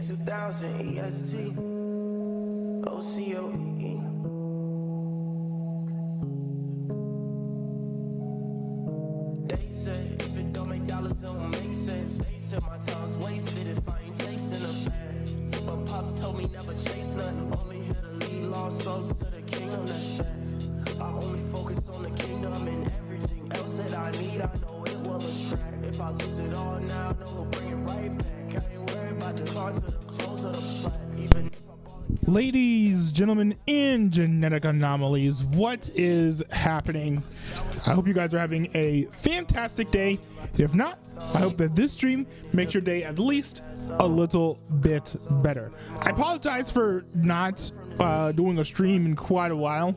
2000 EST OCOE. They said if it don't make dollars, it don't make sense. They said my time's wasted if I ain't chasing a bag. But pops told me never chase nothing. Only here to lead lost souls to the kingdom that's fast. I only focus on the kingdom and everything else that I need. I know it will attract. If I lose it all now, I know we'll bring it right back. I ain't worried about the cards or the clothes or the plat. Even Ladies, gentlemen, and genetic anomalies, what is happening? I hope you guys are having a fantastic day. If not, I hope that this stream makes your day at least a little bit better. I apologize for not doing a stream in quite a while.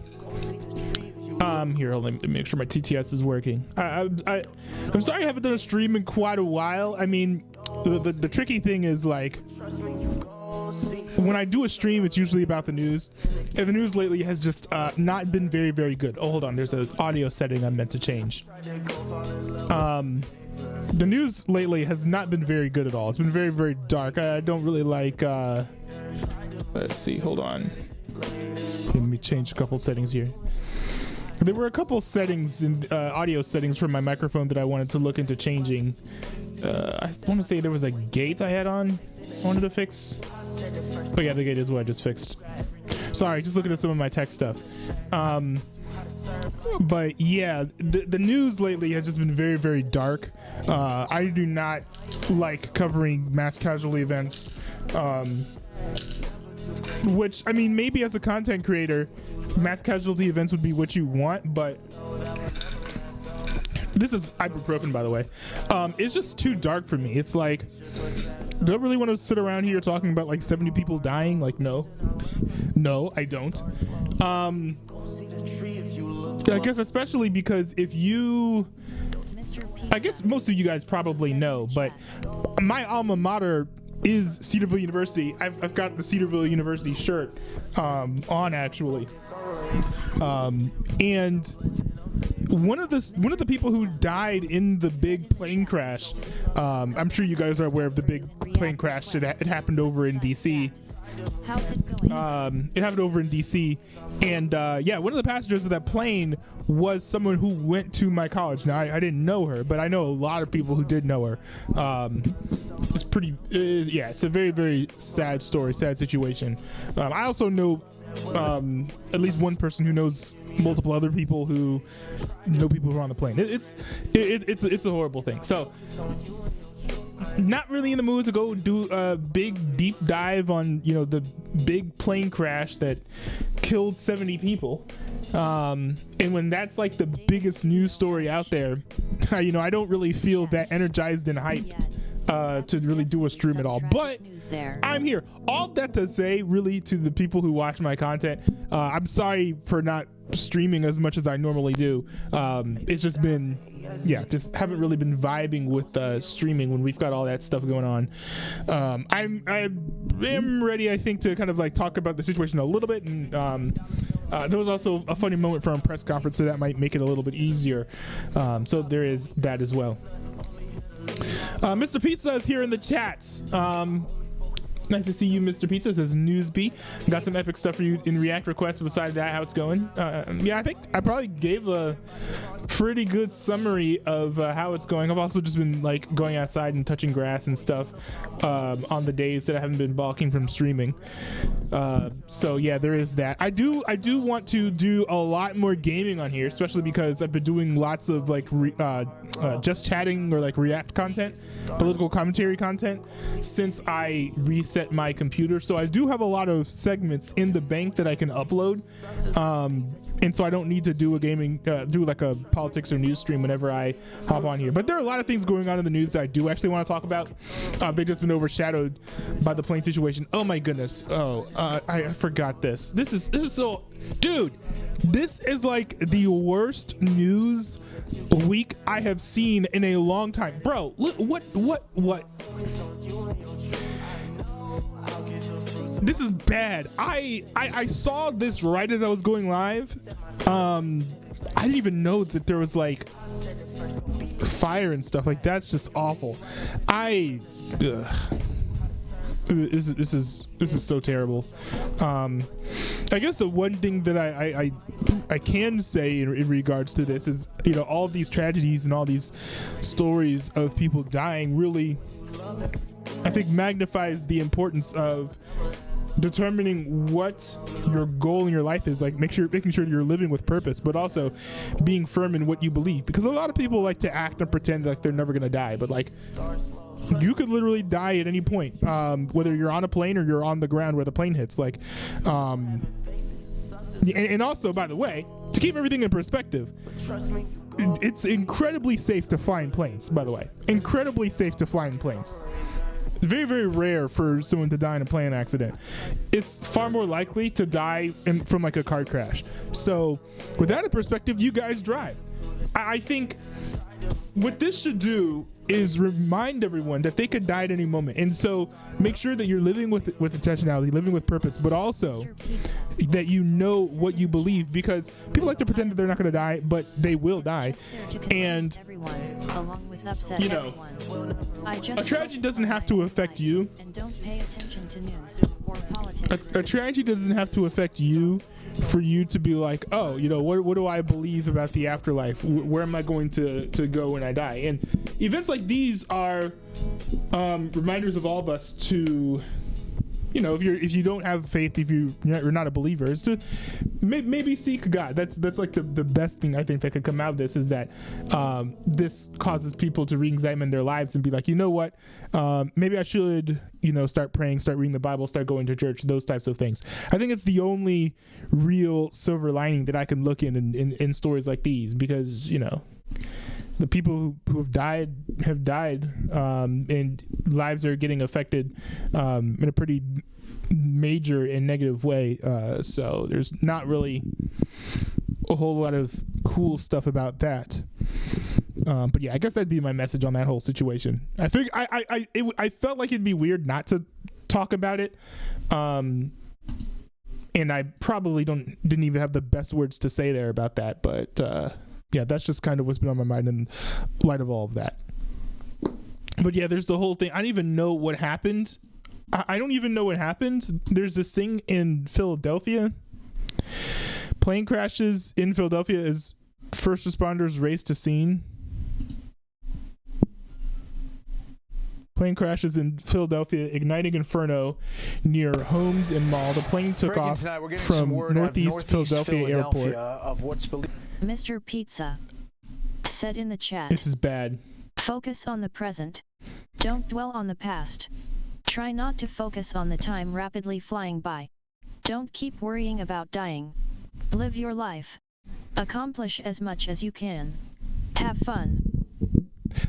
Here, let me make sure my TTS is working. I'm sorry I haven't done a stream in quite a while. I mean, the tricky thing is, like, when I do a stream, it's usually about the news, and the news lately has just not been very, very good. Oh, hold on, there's an audio setting I meant to change. The news lately has not been very good at all. It's been very, very dark. I don't really like, let's see, hold on. Let me change a couple settings here. There were a couple settings in audio settings from my microphone that I wanted to look into changing. I want to say there was a gate I had on, I wanted to fix. Oh yeah, the gate is what I just fixed. Sorry, just looking at some of my tech stuff. But yeah, the news lately has just been very, very dark. I do not like covering mass casualty events. Which, I mean, maybe as a content creator, mass casualty events would be what you want, but this is ibuprofen, by the way. It's just too dark for me. It's like, do I really want to sit around here talking about like 70 people dying? Like, no, I don't. I guess especially because if you, I guess most of you guys probably know, but my alma mater is Cedarville University. I've got the Cedarville University shirt on, actually, and one of the people who died in the big plane crash, I'm sure you guys are aware of the big plane crash. It happened over in DC. How's it going? It happened over in DC, and yeah, one of the passengers of that plane was someone who went to my college. Now, I didn't know her, but I know a lot of people who did know her. It's pretty, yeah, it's a very, very sad story, sad situation. I also know at least one person who knows multiple other people who know people who are on the plane. It's a horrible thing. So, not really in the mood to go do a big deep dive on, you know, the big plane crash that killed 70 people. And when that's like the biggest news story out there, you know, I don't really feel that energized and hyped to really do a stream at all. But I'm here. All that to say, really, to the people who watch my content, I'm sorry for not streaming as much as I normally do. It's just been, yeah, just haven't really been vibing with streaming when we've got all that stuff going on. I am ready, I think, to kind of like talk about the situation a little bit, and there was also a funny moment from a press conference, so that might make it a little bit easier. So there is that as well. Mr. Pizza is here in the chat. Nice to see you, Mr. Pizza. Says Newsby. Got some epic stuff for you in React requests. Besides that, how it's going? Yeah, I think I probably gave a pretty good summary of how it's going. I've also just been like going outside and touching grass and stuff on the days that I haven't been balking from streaming. So yeah, there is that. I do want to do a lot more gaming on here, especially because I've been doing lots of like just chatting or like React content, political commentary content, since I reset my computer. So I do have a lot of segments in the bank that I can upload, and so I don't need to do a gaming do like a politics or news stream whenever I hop on here. But there are a lot of things going on in the news that I do actually want to talk about. They've just been overshadowed by the plane situation. Oh my goodness. I forgot this. This is so, dude, this is like the worst news week I have seen in a long time. Bro, look, what? This is bad. I saw this right as I was going live. I didn't even know that there was like fire and stuff. Like, that's just awful. This is so terrible. I guess the one thing that I can say in regards to this is, you know, all of these tragedies and all these stories of people dying really, I think, magnifies the importance of determining what your goal in your life is. Like making sure you're living with purpose, but also being firm in what you believe, because a lot of people like to act and pretend like they're never gonna die, but like, you could literally die at any point, whether you're on a plane or you're on the ground where the plane hits. Like, and also, by the way, to keep everything in perspective, it's incredibly safe to fly in planes. By the way, incredibly safe to fly in planes. Very, very rare for someone to die in a plane accident. It's far more likely to die from like a car crash. So, with that in perspective, you guys drive. I think what this should do is remind everyone that they could die at any moment, and so make sure that you're living with intentionality, living with purpose, but also that you know what you believe, because people like to pretend that they're not going to die, but they will die. And you know, a tragedy doesn't have to affect you. And don't pay attention to news or politics. A tragedy doesn't have to affect you for you to be like, oh, you know, what do I believe about the afterlife? Where am I going to go when I die? And events like these are reminders of all of us to, you know, if you don't have faith, if you're not a believer, is to maybe seek God. That's like the best thing I think that could come out of this, is that this causes people to re-examine their lives and be like, you know what, maybe I should, you know, start praying, start reading the Bible, start going to church, those types of things. I think it's the only real silver lining that I can look in stories like these, because, you know, the people who have died, and lives are getting affected in a pretty major and negative way. So there's not really a whole lot of cool stuff about that. But yeah, I guess that'd be my message on that whole situation. I think I felt like it'd be weird not to talk about it. And I probably didn't even have the best words to say there about that, but yeah, that's just kind of what's been on my mind in light of all of that. But yeah, there's the whole thing. I don't even know what happened. I don't even know what happened. There's this thing in Philadelphia. Plane crashes in Philadelphia as first responders race to scene. Plane crashes in Philadelphia, igniting inferno near homes and mall. The plane took off from Northeast Philadelphia Airport. Of what's believed. Mr. Pizza said in the chat, this is bad. Focus on the present. Don't dwell on the past. Try not to focus on the time rapidly flying by. Don't keep worrying about dying. Live your life. Accomplish as much as you can. Have fun.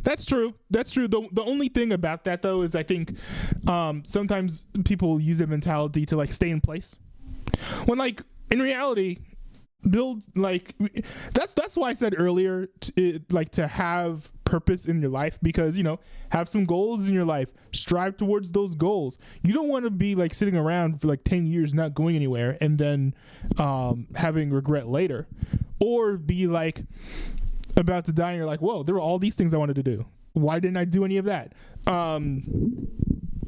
That's true. That's true. The only thing about that, though, is I think sometimes people use that mentality to like stay in place, when like in reality, build like that's why I said earlier to have purpose in your life, because, you know, have some goals in your life, strive towards those goals. You don't want to be like sitting around for like 10 years not going anywhere and then having regret later, or be like about to die and you're like, whoa, there were all these things I wanted to do, why didn't I do any of that?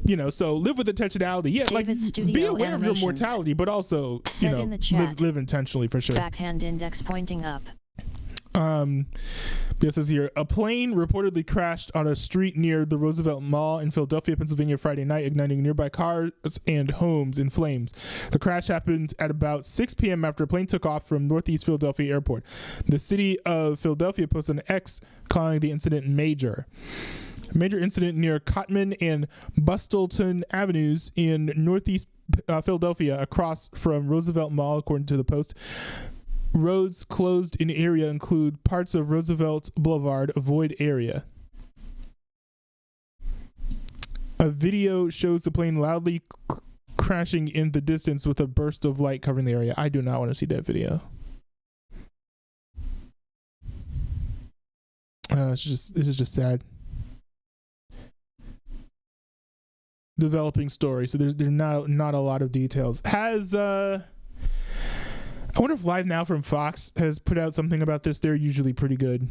You know, so live with intentionality. Yeah, like be aware of your mortality, but also, you know, live intentionally for sure. Backhand index pointing up. It says here, a plane reportedly crashed on a street near the Roosevelt Mall in Philadelphia, Pennsylvania Friday night, igniting nearby cars and homes in flames. The crash happened at about 6 p.m. after a plane took off from Northeast Philadelphia Airport. The city of Philadelphia posted an X calling the incident major. A major incident near Cotman and Bustleton Avenues in Northeast Philadelphia, across from Roosevelt Mall, according to the Post. Roads closed in area include parts of Roosevelt Boulevard, a void area. A video shows the plane loudly crashing in the distance with a burst of light covering the area. I do not want to see that video. This is just sad. Developing story, so there's not a lot of details. I wonder if Live Now from Fox has put out something about this. They're usually pretty good.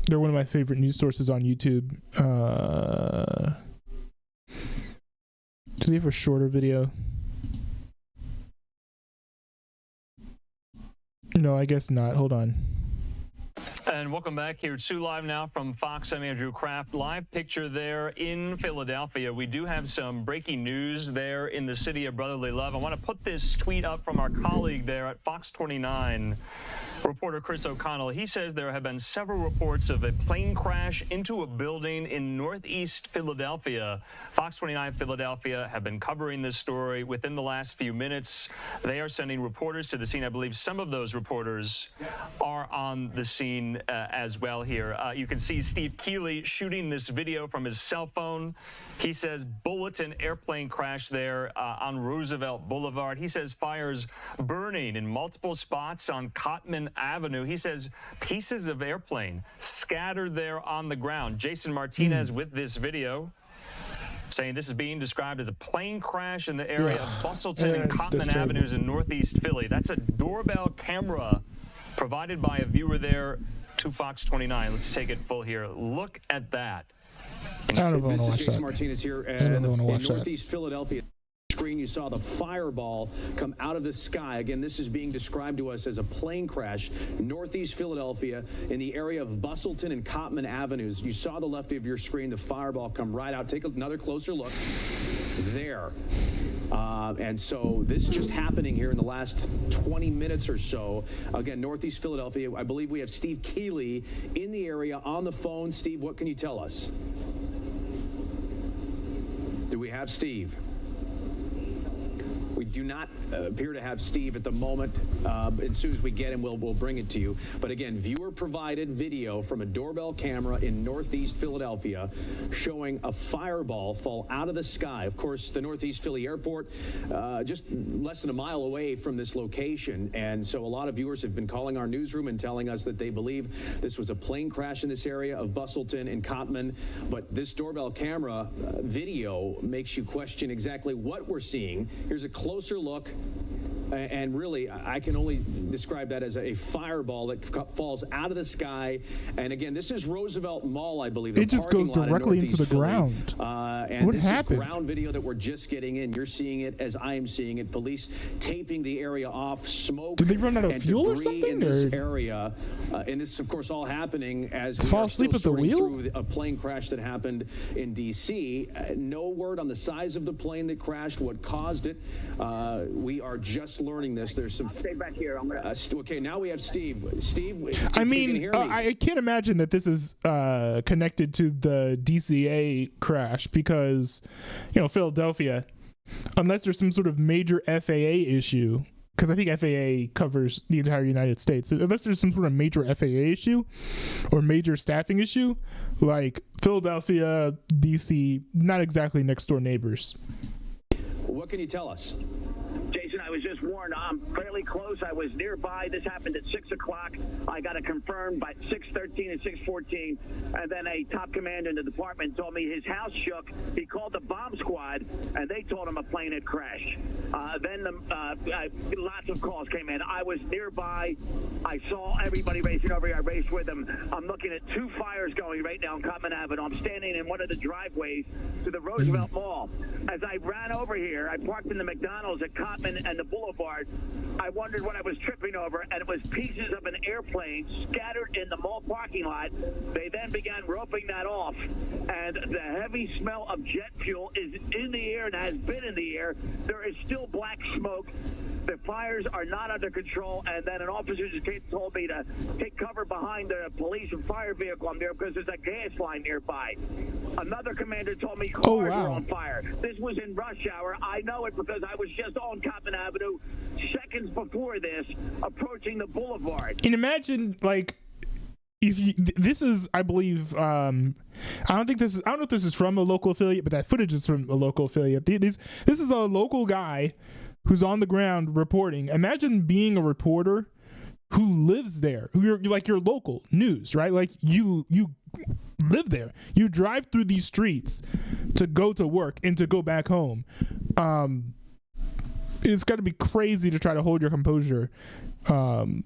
They're one of my favorite news sources on YouTube. Do they have a shorter video? No, I guess not. Hold on. And welcome back here to Live now from Fox. I'm Andrew Kraft. Live picture there in Philadelphia. We do have some breaking news there in the city of brotherly love. I want to put this tweet up from our colleague there at Fox 29, reporter Chris O'Connell. He says there have been several reports of a plane crash into a building in northeast Philadelphia. Fox 29 Philadelphia have been covering this story within the last few minutes. They are sending reporters to the scene. I believe some of those reporters are on the scene as well here. You can see Steve Keeley shooting this video from his cell phone. He says bulletin airplane crash there on Roosevelt Boulevard. He says fires burning in multiple spots on Cotman Avenue. He says pieces of airplane scattered there on the ground. Jason Martinez with this video, saying this is being described as a plane crash in the area of Bustleton and Cotman Avenues in northeast Philly. That's a doorbell camera provided by a viewer there to Fox 29. Let's take it full here. Look at that. I don't know if I want to watch Jason that. Martinez here in northeast Philadelphia. Screen, you saw the fireball come out of the sky. Again, this is being described to us as a plane crash northeast Philadelphia in the area of Bustleton and Cotman Avenues. You saw the left of your screen, the fireball come right out. Take another closer look there. And so this just happening here in the last 20 minutes or so. Again, northeast Philadelphia. I believe we have Steve Keeley in the area on the phone. Steve, what can you tell us? Do we have Steve? We do not appear to have Steve at the moment. As soon as we get him, we'll bring it to you. But again, viewer-provided video from a doorbell camera in northeast Philadelphia showing a fireball fall out of the sky. Of course, the Northeast Philly Airport, just less than a mile away from this location. And so a lot of viewers have been calling our newsroom and telling us that they believe this was a plane crash in this area of Bustleton and Cotman. But this doorbell camera video makes you question exactly what we're seeing. Here's a closer look, and really I can only describe that as a fireball that falls out of the sky. And again, this is Roosevelt Mall, I believe. It just goes directly into the ground. And what this happened? is ground video that we're just getting in. You're seeing it as I am seeing it. Police taping the area off. Smoke. Did they run out of and fuel or debris something? in this area, and this, of course, all happening as we fall are asleep still at the sorting wheel? through a plane crash that happened in D.C. No word on the size of the plane that crashed, what caused it. We are just learning this. There's some. Stay back here. I'm gonna. Okay, now we have Steve. Steve, I if you mean, can hear me. I can't imagine that this is connected to the DCA crash because, Philadelphia, unless there's some sort of major FAA issue, because I think FAA covers the entire United States. Unless there's some sort of major FAA issue or major staffing issue, like Philadelphia, DC, not exactly next door neighbors. What can you tell us? Jason, I was just warned. I'm fairly close. I was nearby. This happened at 6 o'clock. I got it confirmed by 6:13 and 6:14. And then a top commander in the department told me his house shook. He called the bomb squad, and they told him a plane had crashed. Then lots of calls came in. I was nearby. I saw everybody racing over here. I raced with them. I'm looking at two fires going right now on Cotman Avenue. I'm standing in one of the driveways to the Roosevelt Mall. As I ran over here, I parked in the McDonald's at Cotman and the Boulevard. I wondered what I was tripping over, and it was pieces of an airplane scattered in the mall parking lot. They then began roping that off, and the heavy smell of jet fuel is in the air and has been in the air. There is still black smoke. The fires are not under control, and then an officer just told me to take cover behind the police and fire vehicle I'm there because there's a gas line nearby. Another commander told me cars were on fire. This was in rush hour. I know it because I was just on Cotman Avenue seconds before this, approaching the Boulevard. And imagine, if you, this is, I believe, I don't know if this is from a local affiliate, but that footage is from a local affiliate. This is a local guy who's on the ground reporting. Imagine being a reporter who lives there, who you're your local news, right? Like you live there. You drive through these streets to go to work and to go back home. It's got to be crazy to try to hold your composure and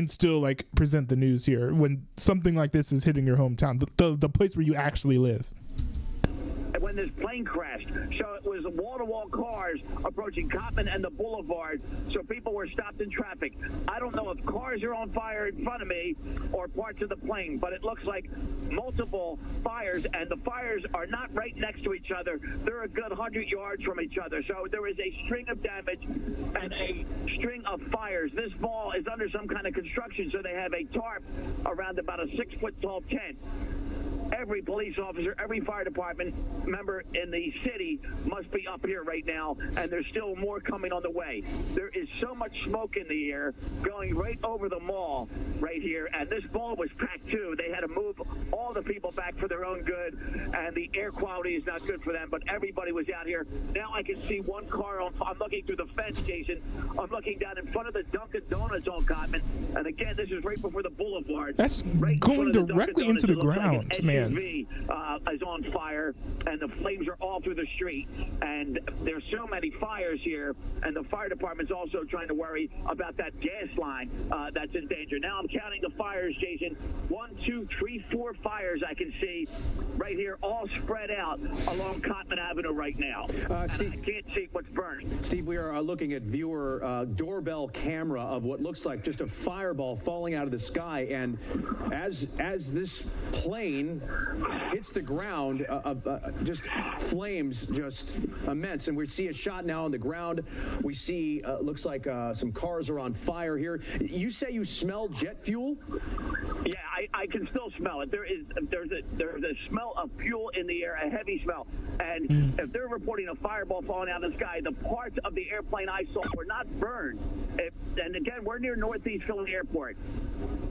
still present the news here when something like this is hitting your hometown, the place where you actually live. when this plane crashed. So it was wall-to-wall cars approaching Cottman and the Boulevard, so people were stopped in traffic. I don't know if cars are on fire in front of me or parts of the plane, but it looks like multiple fires, and the fires are not right next to each other. They're a good 100 yards from each other. So there is a string of damage and a string of fires. This mall is under some kind of construction, so they have a tarp around about a 6-foot-tall tent. Every police officer, every fire department member in the city must be up here right now, and there's still more coming on the way. There is so much smoke in the air going right over the mall right here, and this mall was packed too. They had to move all the people back for their own good, and the air quality is not good for them, but everybody was out here. Now I can see one car I'm looking through the fence, Jason. I'm looking down in front of the Dunkin' Donuts on Cottman, and again, this is right before the Boulevard. That's right going directly into the ground, man. Is on fire, and the flames are all through the street, and there's so many fires here, and the fire department's also trying to worry about that gas line that's in danger. Now I'm counting the fires, Jason. 1, 2, 3, 4 fires I can see right here, all spread out along Cottman Avenue right now. Steve, I can't see what's burning. Steve, we are looking at viewer doorbell camera of what looks like just a fireball falling out of the sky, and as this plane hits the ground, just flames, just immense. And we see a shot now on the ground. We see, looks like some cars are on fire here. You say you smell jet fuel? Yeah, I can still smell it. There's a smell of fuel in the air, a heavy smell. And if they're reporting a fireball falling out of the sky, the parts of the airplane I saw were not burned. And again, we're near Northeast Philly Airport.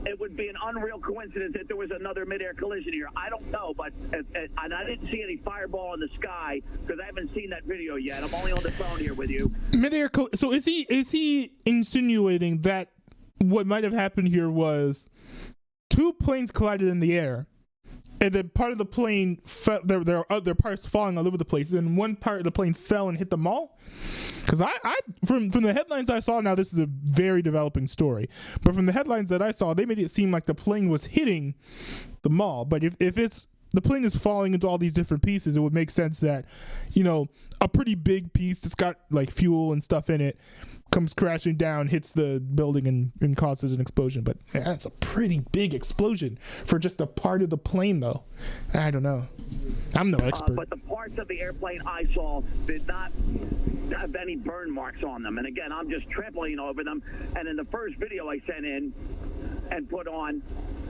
It would be an unreal coincidence that there was another midair collision here. I don't know, but and I didn't see any fireball in the sky because I haven't seen that video yet. I'm only on the phone here with you. So is he insinuating that what might have happened here was two planes collided in the air, and then part of the plane there are other parts falling all over the place, and one part of the plane fell and hit the mall? Because I from the headlines I saw, now this is a very developing story, but from the headlines that I saw, they made it seem like the plane was hitting the mall. But if it's the plane is falling into all these different pieces, it would make sense that, you know, a pretty big piece that's got like fuel and stuff in it comes crashing down, hits the building, and causes an explosion. But that's a pretty big explosion for just a part of the plane, though. I don't know. I'm no expert. But the parts of the airplane I saw did not have any burn marks on them. And again, I'm just trampling over them. And in the first video I sent in and put on,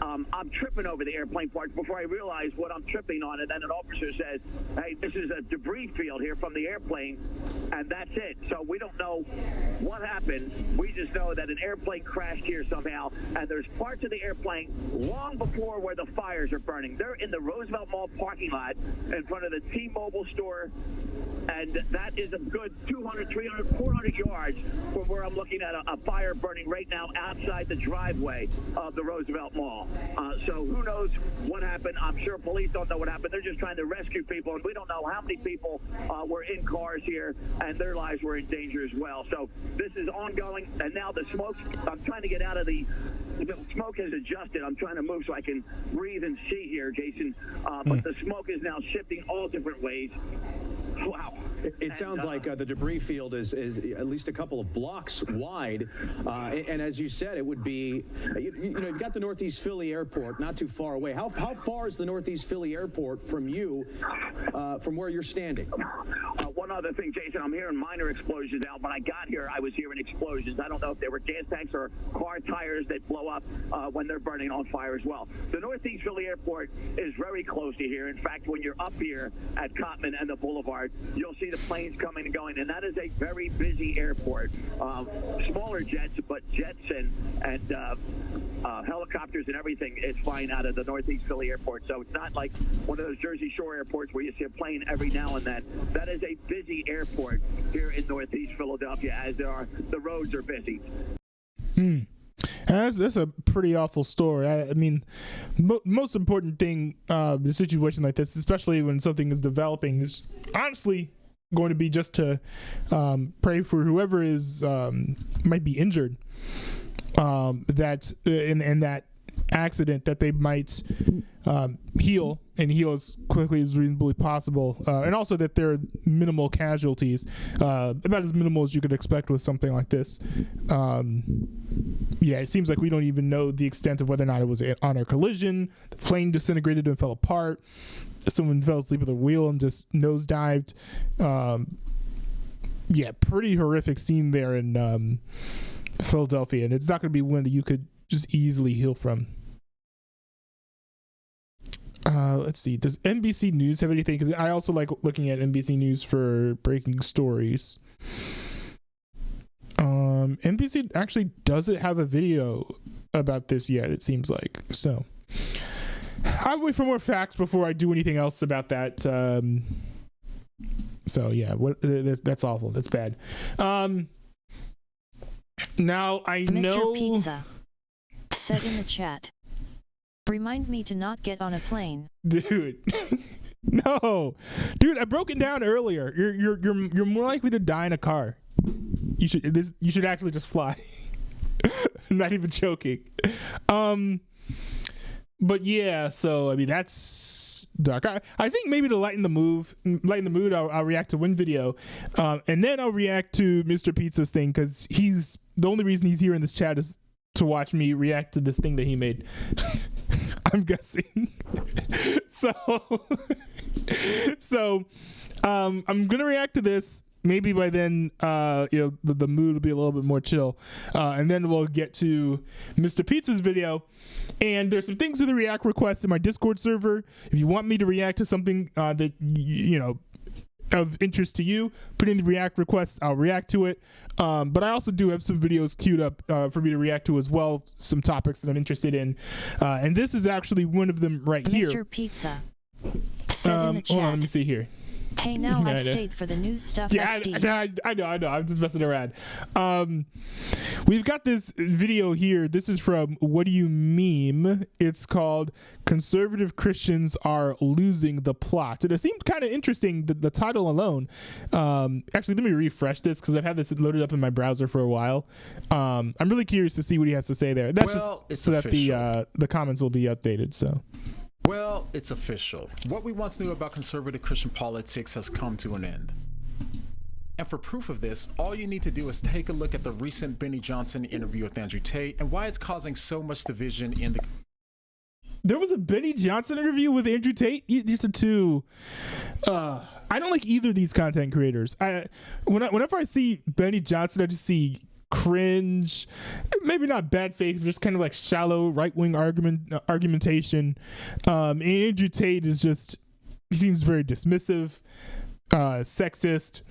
I'm tripping over the airplane parts before I realize what I'm tripping on. And then an officer says, hey, this is a debris field here from the airplane, and that's it. So we don't know what happened. We just know that an airplane crashed here somehow, and there's parts of the airplane long before where the fires are burning. They're in the Roosevelt Mall parking lot in front of the T-Mobile store, and that is a good 200, 300, 400 yards from where I'm looking at a fire burning right now outside the driveway of the Roosevelt Mall. So who knows what happened? I'm sure police don't know what happened. They're just trying to rescue people, and we don't know how many people were in cars here, and their lives were in danger as well. So this is ongoing, and now the smoke, I'm trying to get out of the smoke has adjusted. I'm trying to move so I can breathe and see here, Jason. But the smoke is now shifting all different ways. Wow. It sounds like the debris field is at least a couple of blocks wide. And as you said, it would be, you know, you've got the Northeast Philly Airport not too far away. How far is the Northeast Philly Airport from you, from where you're standing? One other thing, Jason, I'm hearing minor explosions out. When I got here, I was hearing explosions. I don't know if they were gas tanks or car tires that blow up when they're burning on fire as well. The Northeast Philly Airport is very close to here. In fact, when you're up here at Cottman and the Boulevard, you'll see the planes coming and going, and that is a very busy airport. Smaller jets, but jets and helicopters and everything is flying out of the Northeast Philly Airport. So it's not like one of those Jersey Shore airports where you see a plane every now and then. That is a busy airport here in Northeast Philadelphia, as the roads are busy. That's a pretty awful story. I mean, most important thing, the situation like this, especially when something is developing, is honestly going to be just to pray for whoever is might be injured. That accident that they might heal as quickly as reasonably possible, and also that there are minimal casualties, about as minimal as you could expect with something like this. It seems like we don't even know the extent of whether or not it was on a collision, the plane disintegrated and fell apart, someone fell asleep at the wheel and just nosedived. Pretty horrific scene there in Philadelphia, and it's not going to be one that you could just easily heal from. Let's see. Does NBC News have anything? Because I also like looking at NBC News for breaking stories. NBC actually doesn't have a video about this yet, it seems like. So I'll wait for more facts before I do anything else about that. That's awful. That's bad. Now I know. Mr. Pizza said in the chat, remind me to not get on a plane. Dude. No. Dude, I broke it down earlier. You're more likely to die in a car. You should actually just fly. I'm not even joking. But yeah, so I mean that's dark. I think maybe to lighten the mood, I'll react to one video, and then I'll react to Mr. Pizza's thing, because he's the only reason he's here in this chat is to watch me react to this thing that he made. I'm guessing. So I'm gonna react to this. Maybe by then, the mood will be a little bit more chill, and then we'll get to Mr. Pizza's video. And there's some things in the react requests in my Discord server. If you want me to react to something that of interest to you, put in the react requests. I'll react to it. But I also do have some videos queued up for me to react to as well. Some topics that I'm interested in, and this is actually one of them right here. Mr. Pizza said in the chat. Hold on, let me see here. Hey, now I've stayed for the news stuff. Yeah, I know. I'm just messing around. We've got this video here. This is from What Do You Meme? It's called "Conservative Christians Are Losing the Plot." And it seemed kind of interesting, the title alone. Actually, let me refresh this because I've had this loaded up in my browser for a while. I'm really curious to see what he has to say there. That's just so official. That the comments will be updated. So. Well, it's official. What we once knew about conservative Christian politics has come to an end. And for proof of this, all you need to do is take a look at the recent Benny Johnson interview with Andrew Tate and why it's causing so much division in the... There was a Benny Johnson interview with Andrew Tate? These are two... I don't like either of these content creators. Whenever I see Benny Johnson, I just see cringe, maybe not bad faith, but just kind of like shallow right-wing argumentation. Andrew Tate is just, he seems very dismissive, sexist,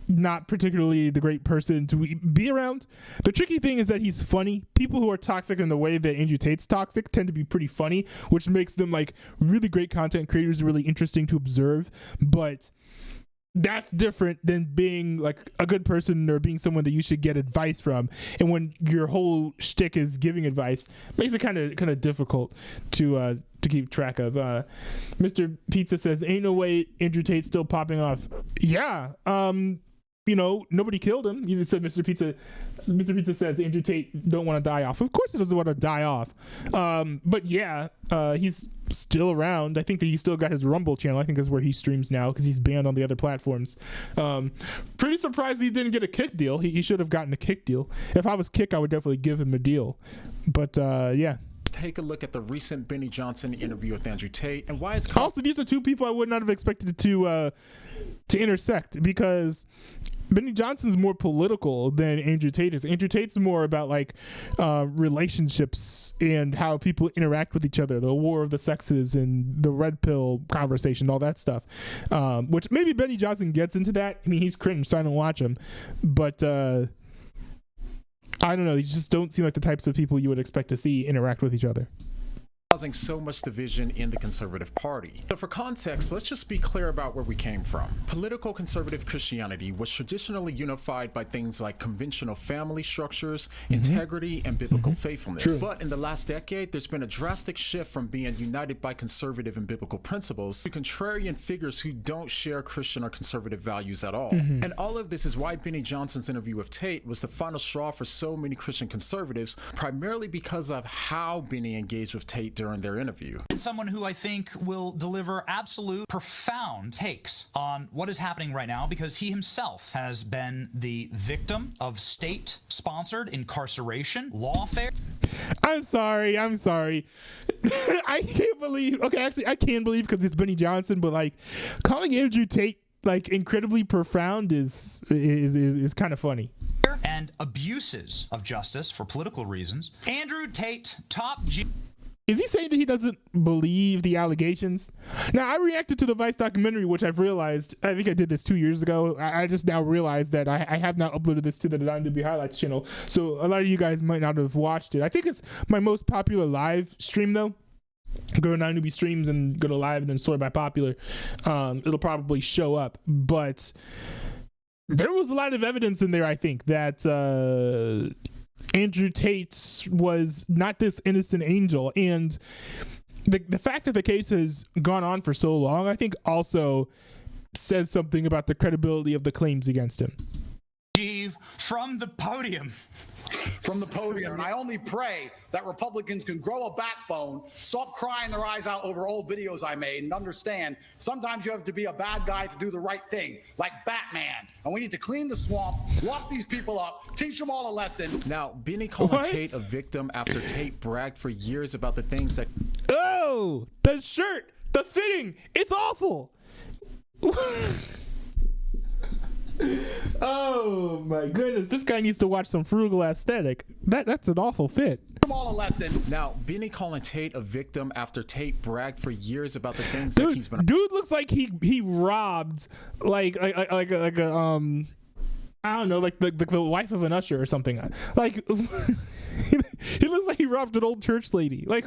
not particularly the great person to be around. The tricky thing is that he's funny. People who are toxic in the way that Andrew Tate's toxic tend to be pretty funny, which makes them like really great content creators, really interesting to observe. But that's different than being like a good person or being someone that you should get advice from. And when your whole shtick is giving advice, it makes it kind of difficult to keep track of. Mr. Pizza says, "Ain't no way Andrew Tate's still popping off." Yeah. Nobody killed him. He said, Mr. Pizza says Andrew Tate don't want to die off. Of course he doesn't want to die off. But yeah, he's still around. I think that he still got his Rumble channel. I think that's where he streams now because he's banned on the other platforms. Pretty surprised he didn't get a Kick deal. He should have gotten a Kick deal. If I was Kick, I would definitely give him a deal. But yeah. Take a look at the recent Benny Johnson interview with Andrew Tate and why it's also, these are two people I would not have expected to intersect, because Benny Johnson's more political than Andrew Tate is. Andrew Tate's more about like relationships and how people interact with each other, the war of the sexes and the red pill conversation, all that stuff. Which maybe Benny Johnson gets into that. I mean, he's cringe, so I don't watch him. But I don't know. These just don't seem like the types of people you would expect to see interact with each other. causing so much division in the conservative party. So for context, let's just be clear about where we came from. Political conservative Christianity was traditionally unified by things like conventional family structures, integrity, and biblical faithfulness. True. But in the last decade, there's been a drastic shift from being united by conservative and biblical principles to contrarian figures who don't share Christian or conservative values at all. And all of this is why Benny Johnson's interview with Tate was the final straw for so many Christian conservatives, primarily because of how Benny engaged with Tate during their interview. Someone who I think will deliver absolute profound takes on what is happening right now, because he himself has been the victim of state-sponsored incarceration, lawfare. I'm sorry. I can't believe. Okay, actually, I can believe because it's Benny Johnson, but like calling Andrew Tate like incredibly profound is kind of funny. And abuses of justice for political reasons. Andrew Tate, Is he saying that he doesn't believe the allegations? Now, I reacted to the Vice documentary, which I've realized, I think I did this 2 years ago. I just now realized that I have not uploaded this to the Don Doobie Highlights channel. So a lot of you guys might not have watched it. I think it's my most popular live stream, though. Go to Don Doobie Streams and go to live and then sort by popular. It'll probably show up. But there was a lot of evidence in there, I think, that Andrew Tate was not this innocent angel. And the fact that the case has gone on for so long, I think also says something about the credibility of the claims against him. From the podium. From the podium. And I only pray that Republicans can grow a backbone, stop crying their eyes out over old videos I made, and understand sometimes you have to be a bad guy to do the right thing, like Batman. And we need to clean the swamp, lock these people up, teach them all a lesson. Now, Benny calling Tate a victim after Tate bragged for years about the things that... Oh, the shirt, the fitting, it's awful. Oh my goodness, this guy needs to watch some Frugal Aesthetic. That's an awful fit. All a lesson. Now, Benny calling Tate a victim after Tate bragged for years about the things Dude, that he's been... Dude looks like he like a I don't know, like the wife of an usher or something. Like he looks like he robbed an old church lady. Like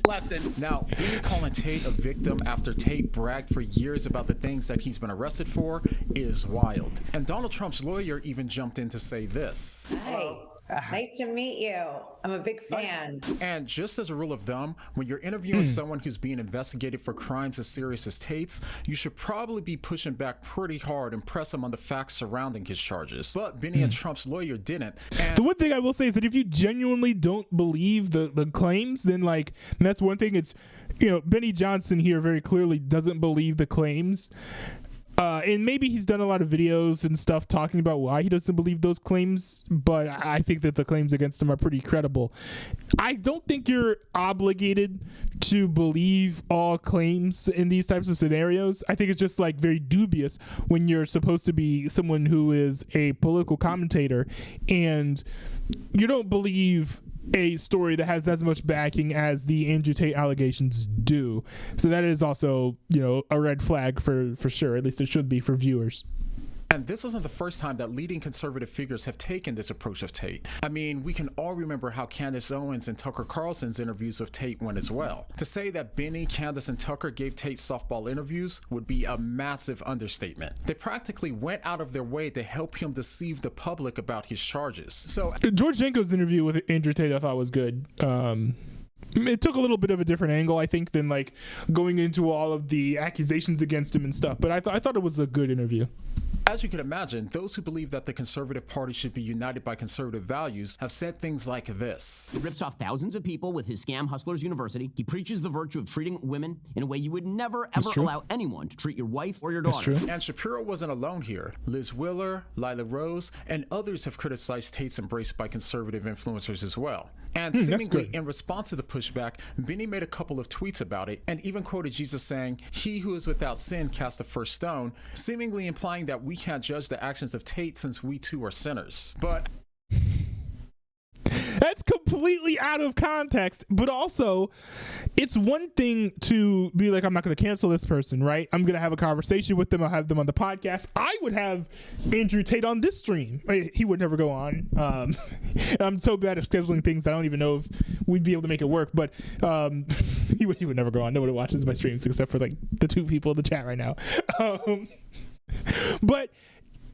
lesson. Now, Benny calling Tate a victim after Tate bragged for years about the things that he's been arrested for is wild. And Donald Trump's lawyer even jumped in to say this. Hey, nice to meet you. I'm a big fan. And just as a rule of thumb, when you're interviewing someone who's being investigated for crimes as serious as Tate's, you should probably be pushing back pretty hard and press him on the facts surrounding his charges. But Benny and Trump's lawyer didn't. And the one thing I will say is that if you genuinely don't believe the claims, then like, and that's one thing. It's, you know, Benny Johnson here very clearly doesn't believe the claims. And maybe he's done a lot of videos and stuff talking about why he doesn't believe those claims, but I think that the claims against him are pretty credible. I don't think you're obligated to believe all claims in these types of scenarios. I think it's just like very dubious when you're supposed to be someone who is a political commentator and you don't believe a story that has as much backing as the Andrew Tate allegations do. So that is also, you know, a red flag for sure. At least it should be for viewers. And this isn't the first time that leading conservative figures have taken this approach of Tate. I mean, we can all remember how Candace Owens and Tucker Carlson's interviews with Tate went as well. To say that Benny, Candace, and Tucker gave Tate softball interviews would be a massive understatement. They practically went out of their way to help him deceive the public about his charges. So George Janko's interview with Andrew Tate I thought was good. It took a little bit of a different angle, I think, than like going into all of the accusations against him and stuff. But I thought it was a good interview. As you can imagine, those who believe that the conservative party should be united by conservative values have said things like this. He rips off thousands of people with his scam Hustlers University. He preaches the virtue of treating women in a way you would never, ever allow anyone to treat your wife or your daughter. That's true. And Shapiro wasn't alone here. Liz Wheeler, Lila Rose, and others have criticized Tate's embrace by conservative influencers as well. And seemingly in response to the pushback, Benny made a couple of tweets about it and even quoted Jesus saying, "He who is without sin cast the first stone," seemingly implying that we can't judge the actions of Tate since we too are sinners. But that's completely out of context. But also, it's one thing to be like, I'm not going to cancel this person, right? I'm going to have a conversation with them. I'll have them on the podcast. I would have Andrew Tate on this stream. He would never go on. I'm so bad at scheduling things, I don't even know if we'd be able to make it work. But he would never go on. Nobody watches my streams except for like the 2 people in the chat right now. But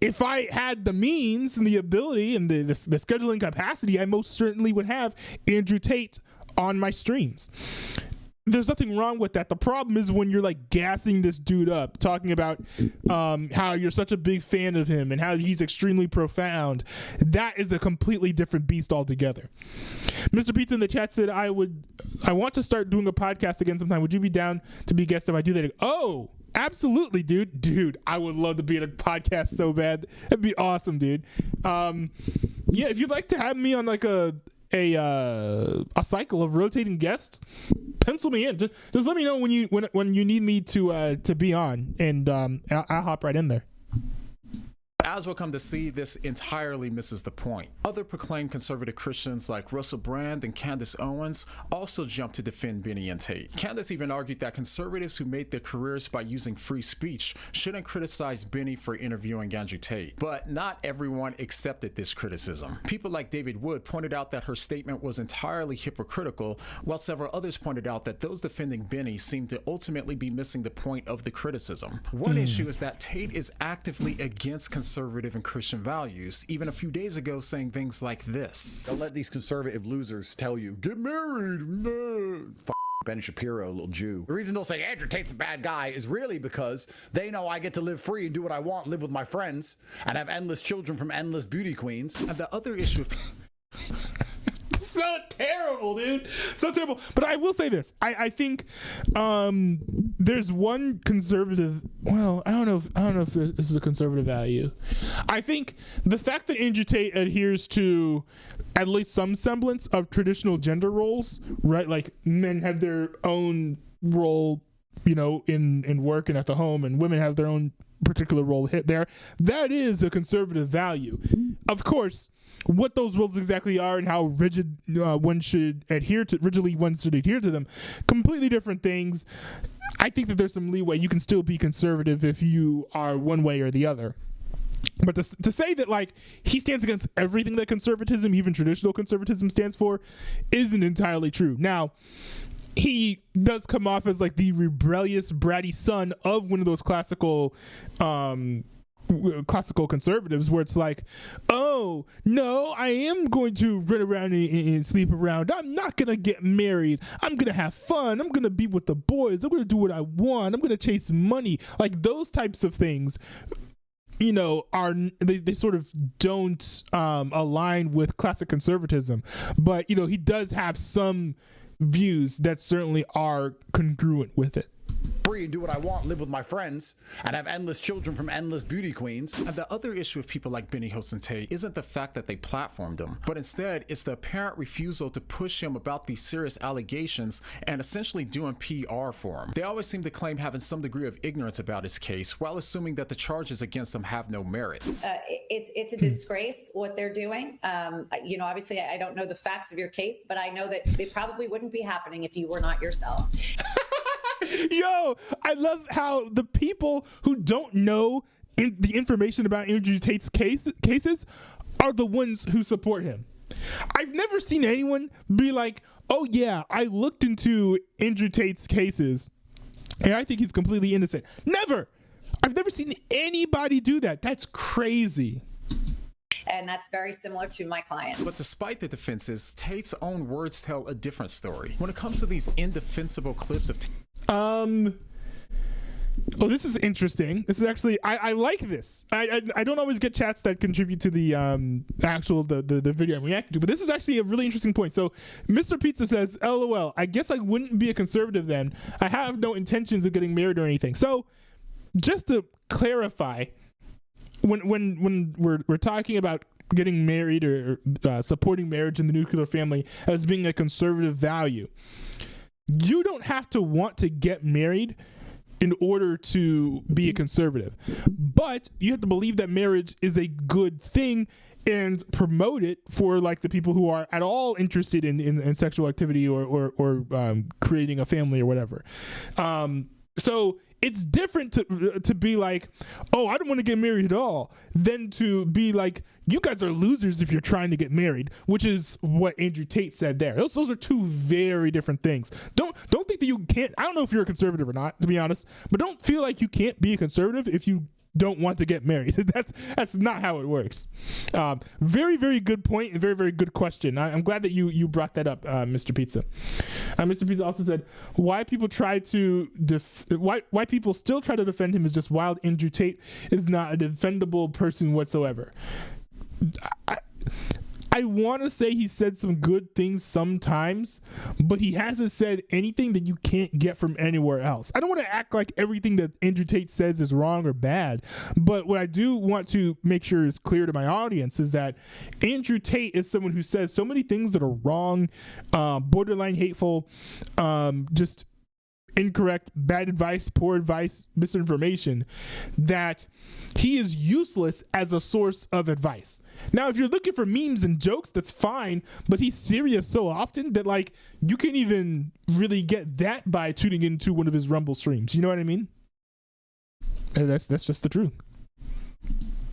if I had the means and the ability and the scheduling capacity, I most certainly would have Andrew Tate on my streams. There's nothing wrong with that. The problem is when you're like gassing this dude up, talking about how you're such a big fan of him and how he's extremely profound. That is a completely different beast altogether. Mr. Pizza in the chat said, I want to start doing a podcast again sometime. Would you be down to be a guest if I do that? Oh, absolutely, dude. I would love to be in a podcast so bad. That'd be awesome, dude. Yeah, if you'd like to have me on like a cycle of rotating guests, pencil me in. Just let me know when you need me to be on, and I'll hop right in there. As we'll come to see, this entirely misses the point. Other proclaimed conservative Christians like Russell Brand and Candace Owens also jumped to defend Benny and Tate. Candace even argued that conservatives who made their careers by using free speech shouldn't criticize Benny for interviewing Andrew Tate. But not everyone accepted this criticism. People like David Wood pointed out that her statement was entirely hypocritical, while several others pointed out that those defending Benny seemed to ultimately be missing the point of the criticism. One issue is that Tate is actively against conservative and Christian values, even a few days ago saying things like this. Don't let these conservative losers tell you, get married. No. Ben Shapiro, little Jew. The reason they'll say Andrew Tate's a bad guy is really because they know I get to live free and do what I want, live with my friends, and have endless children from endless beauty queens. And the other issue so terrible, dude. So terrible. But I will say this. I think there's one conservative, well, I don't know if this is a conservative value. I think the fact that Andrew Tate adheres to at least some semblance of traditional gender roles, right? Like men have their own role, you know, in work and at the home, and women have their own particular role hit there. That is a conservative value. Of course, what those rules exactly are and how rigid one should adhere to them, completely different things. I think that there's some leeway. You can still be conservative if you are one way or the other. But to say that like he stands against everything that conservatism, even traditional conservatism, stands for, isn't entirely true. Now, he does come off as like the rebellious, bratty son of one of those classical conservatives where it's like, oh no, I am going to run around and sleep around. I'm not gonna get married. I'm gonna have fun. I'm gonna be with the boys. I'm gonna do what I want. I'm gonna chase money. Like those types of things, you know, they sort of don't align with classic conservatism. But you know, he does have some views that certainly are congruent with it. Free and do what I want, live with my friends, and have endless children from endless beauty queens. And the other issue with people like Benny Host and Tate isn't the fact that they platformed him, but instead it's the apparent refusal to push him about these serious allegations and essentially doing PR for him. They always seem to claim having some degree of ignorance about his case while assuming that the charges against him have no merit. It's a disgrace what they're doing. You know, obviously I don't know the facts of your case, but I know that they probably wouldn't be happening if you were not yourself. Yo, I love how the people who don't know the information about Andrew Tate's cases are the ones who support him. I've never seen anyone be like, oh yeah, I looked into Andrew Tate's cases and I think he's completely innocent. Never. I've never seen anybody do that. That's crazy. And that's very similar to my client. But despite the defenses, Tate's own words tell a different story. When it comes to these indefensible clips of oh, this is interesting. This is actually, I like this. I don't always get chats that contribute to the actual the video I'm reacting to, but this is actually a really interesting point. So Mr. Pizza says, LOL, I guess I wouldn't be a conservative then. I have no intentions of getting married or anything. So just to clarify, when we're talking about getting married or supporting marriage in the nuclear family as being a conservative value, you don't have to want to get married in order to be a conservative, but you have to believe that marriage is a good thing and promote it for like the people who are at all interested in sexual activity or creating a family or whatever. So it's different to be like, oh, I don't want to get married at all, than to be like, you guys are losers if you're trying to get married, which is what Andrew Tate said there. Those are two very different things. Don't think that you can't. I don't know if you're a conservative or not, to be honest, but don't feel like you can't be a conservative if you don't want to get married. That's not how it works. Very, very good point and very, very good question. I'm glad that you brought that up, Mr. Pizza. Mr. Pizza also said, why people still try to defend him is just wild. Andrew Tate is not a defendable person whatsoever. I want to say he said some good things sometimes, but he hasn't said anything that you can't get from anywhere else. I don't want to act like everything that Andrew Tate says is wrong or bad, but what I do want to make sure is clear to my audience is that Andrew Tate is someone who says so many things that are wrong, borderline hateful, just incorrect, bad advice, poor advice, misinformation, that he is useless as a source of advice. Now, if you're looking for memes and jokes, that's fine, but he's serious so often that like you can't even really get that by tuning into one of his Rumble streams. You know what I mean? And that's just the truth.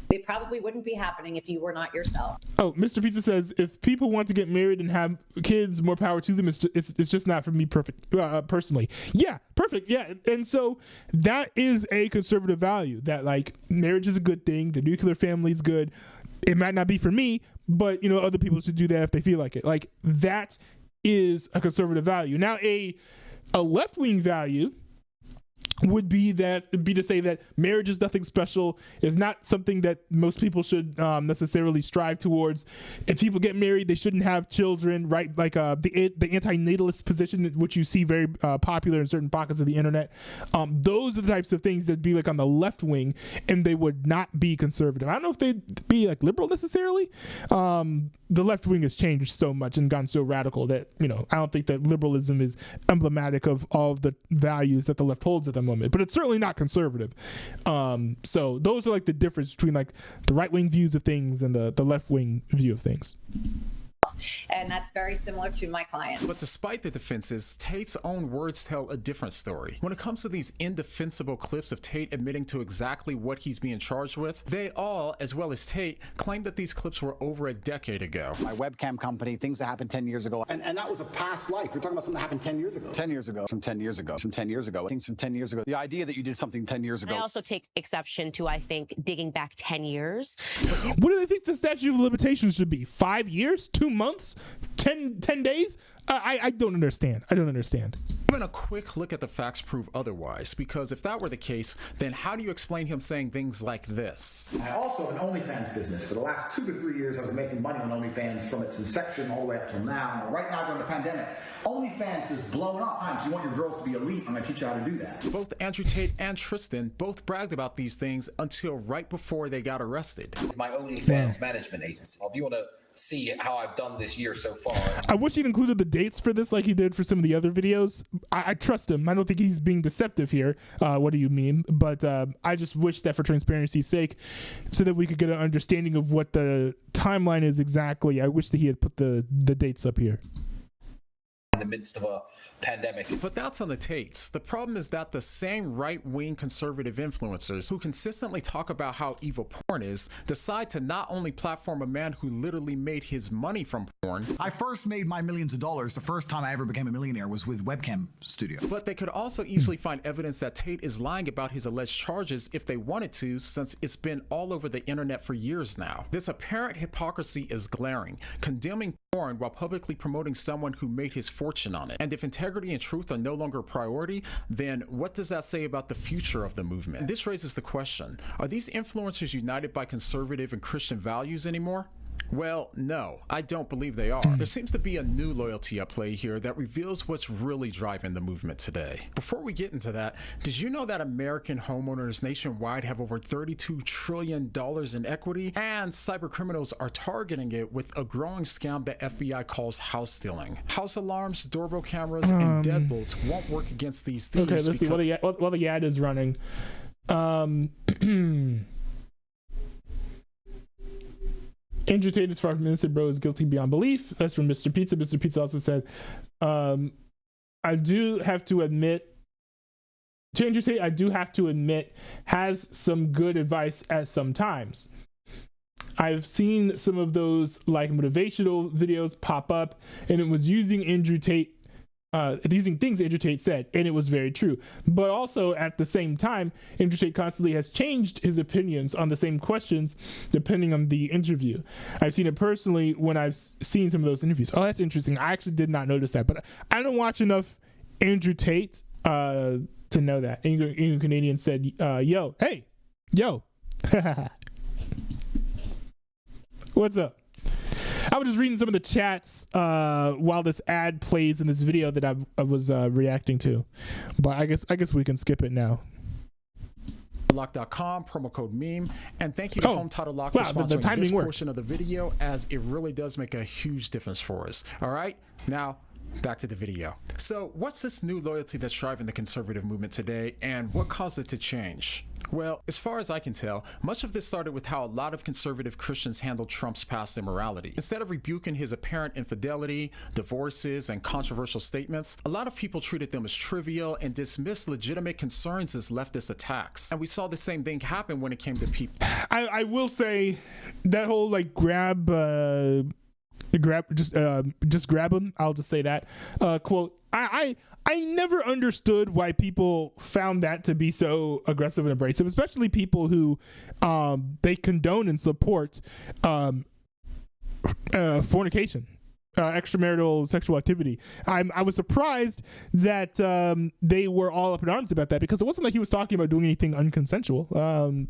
They probably wouldn't be happening if you were not yourself. Oh, Mr. Pizza says, if people want to get married and have kids, more power to them. It's just not for me personally. Yeah, perfect. Yeah. And so that is a conservative value, that like marriage is a good thing. The nuclear family is good. It might not be for me, but you know, other people should do that if they feel like it. Like that is a conservative value. Now a left-wing value would be to say that marriage is nothing special, is not something that most people should necessarily strive towards. If people get married, they shouldn't have children, right? Like the anti-natalist position, which you see very popular in certain pockets of the internet. Those are the types of things that be like on the left wing, and they would not be conservative. I don't know if they'd be like liberal necessarily. The left wing has changed so much and gone so radical that, you know, I don't think that liberalism is emblematic of all of the values that the left holds at the moment, but it's certainly not conservative. So those are like the difference between like the right wing views of things and the left wing view of things. And that's very similar to my client. But despite the defenses, Tate's own words tell a different story. When it comes to these indefensible clips of Tate admitting to exactly what he's being charged with, they all, as well as Tate, claim that these clips were over a decade ago. My webcam company, things that happened 10 years ago. And that was a past life. You're talking about something that happened 10 years ago. 10 years ago. From 10 years ago. From 10 years ago. Things from 10 years ago. The idea that you did something 10 years ago. I also take exception to, I think, digging back 10 years. What do they think the statute of limitations should be? 5 years? 2 months? 10 days? I don't understand. I don't understand. Even a quick look at the facts prove otherwise, because if that were the case, then how do you explain him saying things like this? I also have an OnlyFans business. For the last 2 to 3 years, I was making money on OnlyFans from its inception all the way up till now. Right now, during the pandemic, OnlyFans is blowing up. If you want your girls to be elite, I'm going to teach you how to do that. Both Andrew Tate and Tristan both bragged about these things until right before they got arrested. It's my OnlyFans management agency. If you want to see how I've done this year so far. I wish he'd included the dates for this like he did for some of the other videos. I trust him. I don't think he's being deceptive here. What do you mean? But I just wish that for transparency's sake, so that we could get an understanding of what the timeline is exactly, I wish that he had put the dates up here. In the midst of a pandemic. But that's on the Tates. The problem is that the same right-wing conservative influencers who consistently talk about how evil porn is decide to not only platform a man who literally made his money from porn. I first made my millions of dollars. The first time I ever became a millionaire was with Webcam Studio. But they could also easily find evidence that Tate is lying about his alleged charges if they wanted to, since it's been all over the internet for years now. This apparent hypocrisy is glaring, condemning porn while publicly promoting someone who made his fortune on it. And if integrity and truth are no longer a priority, then what does that say about the future of the movement? And this raises the question, are these influencers united by conservative and Christian values anymore? Well, no, I don't believe they are. There seems to be a new loyalty at play here that reveals what's really driving the movement today. Before we get into that, did you know that American homeowners nationwide have over $32 trillion in equity? And cyber criminals are targeting it with a growing scam that FBI calls house stealing. House alarms, doorbell cameras, and deadbolts won't work against these thieves. Okay, let's see while the ad is running. Andrew Tate, as far as Minister Bro, is guilty beyond belief. That's from Mr. Pizza. Mr. Pizza also said, I do have to admit, Andrew Tate, I do have to admit, has some good advice at some times. I've seen some of those like motivational videos pop up, and it was using Andrew Tate, using things Andrew Tate said, and it was very true. But also at the same time, Andrew Tate constantly has changed his opinions on the same questions depending on the interview. I've seen it personally when I've seen some of those interviews. Oh, that's interesting. I actually did not notice that, but I don't watch enough Andrew Tate to know that. England Canadian said, yo. What's up? I was just reading some of the chats while this ad plays in this video that I was reacting to, but I guess we can skip it now. Lock.com, promo code meme, and thank you to Home Title Lock for sponsoring this portion of the video, as it really does make a huge difference for us. All right, now back to the video. So what's this new loyalty that's driving the conservative movement today, and what caused it to change? Well, as far as I can tell, much of this started with how a lot of conservative Christians handled Trump's past immorality. Instead of rebuking his apparent infidelity, divorces, and controversial statements, a lot of people treated them as trivial and dismissed legitimate concerns as leftist attacks. And we saw the same thing happen when it came to people. I will say that whole like just grab him. I'll just say that quote. I never understood why people found that to be so aggressive and abrasive, especially people who they condone and support fornication, extramarital sexual activity. I was surprised that they were all up in arms about that, because it wasn't like he was talking about doing anything unconsensual,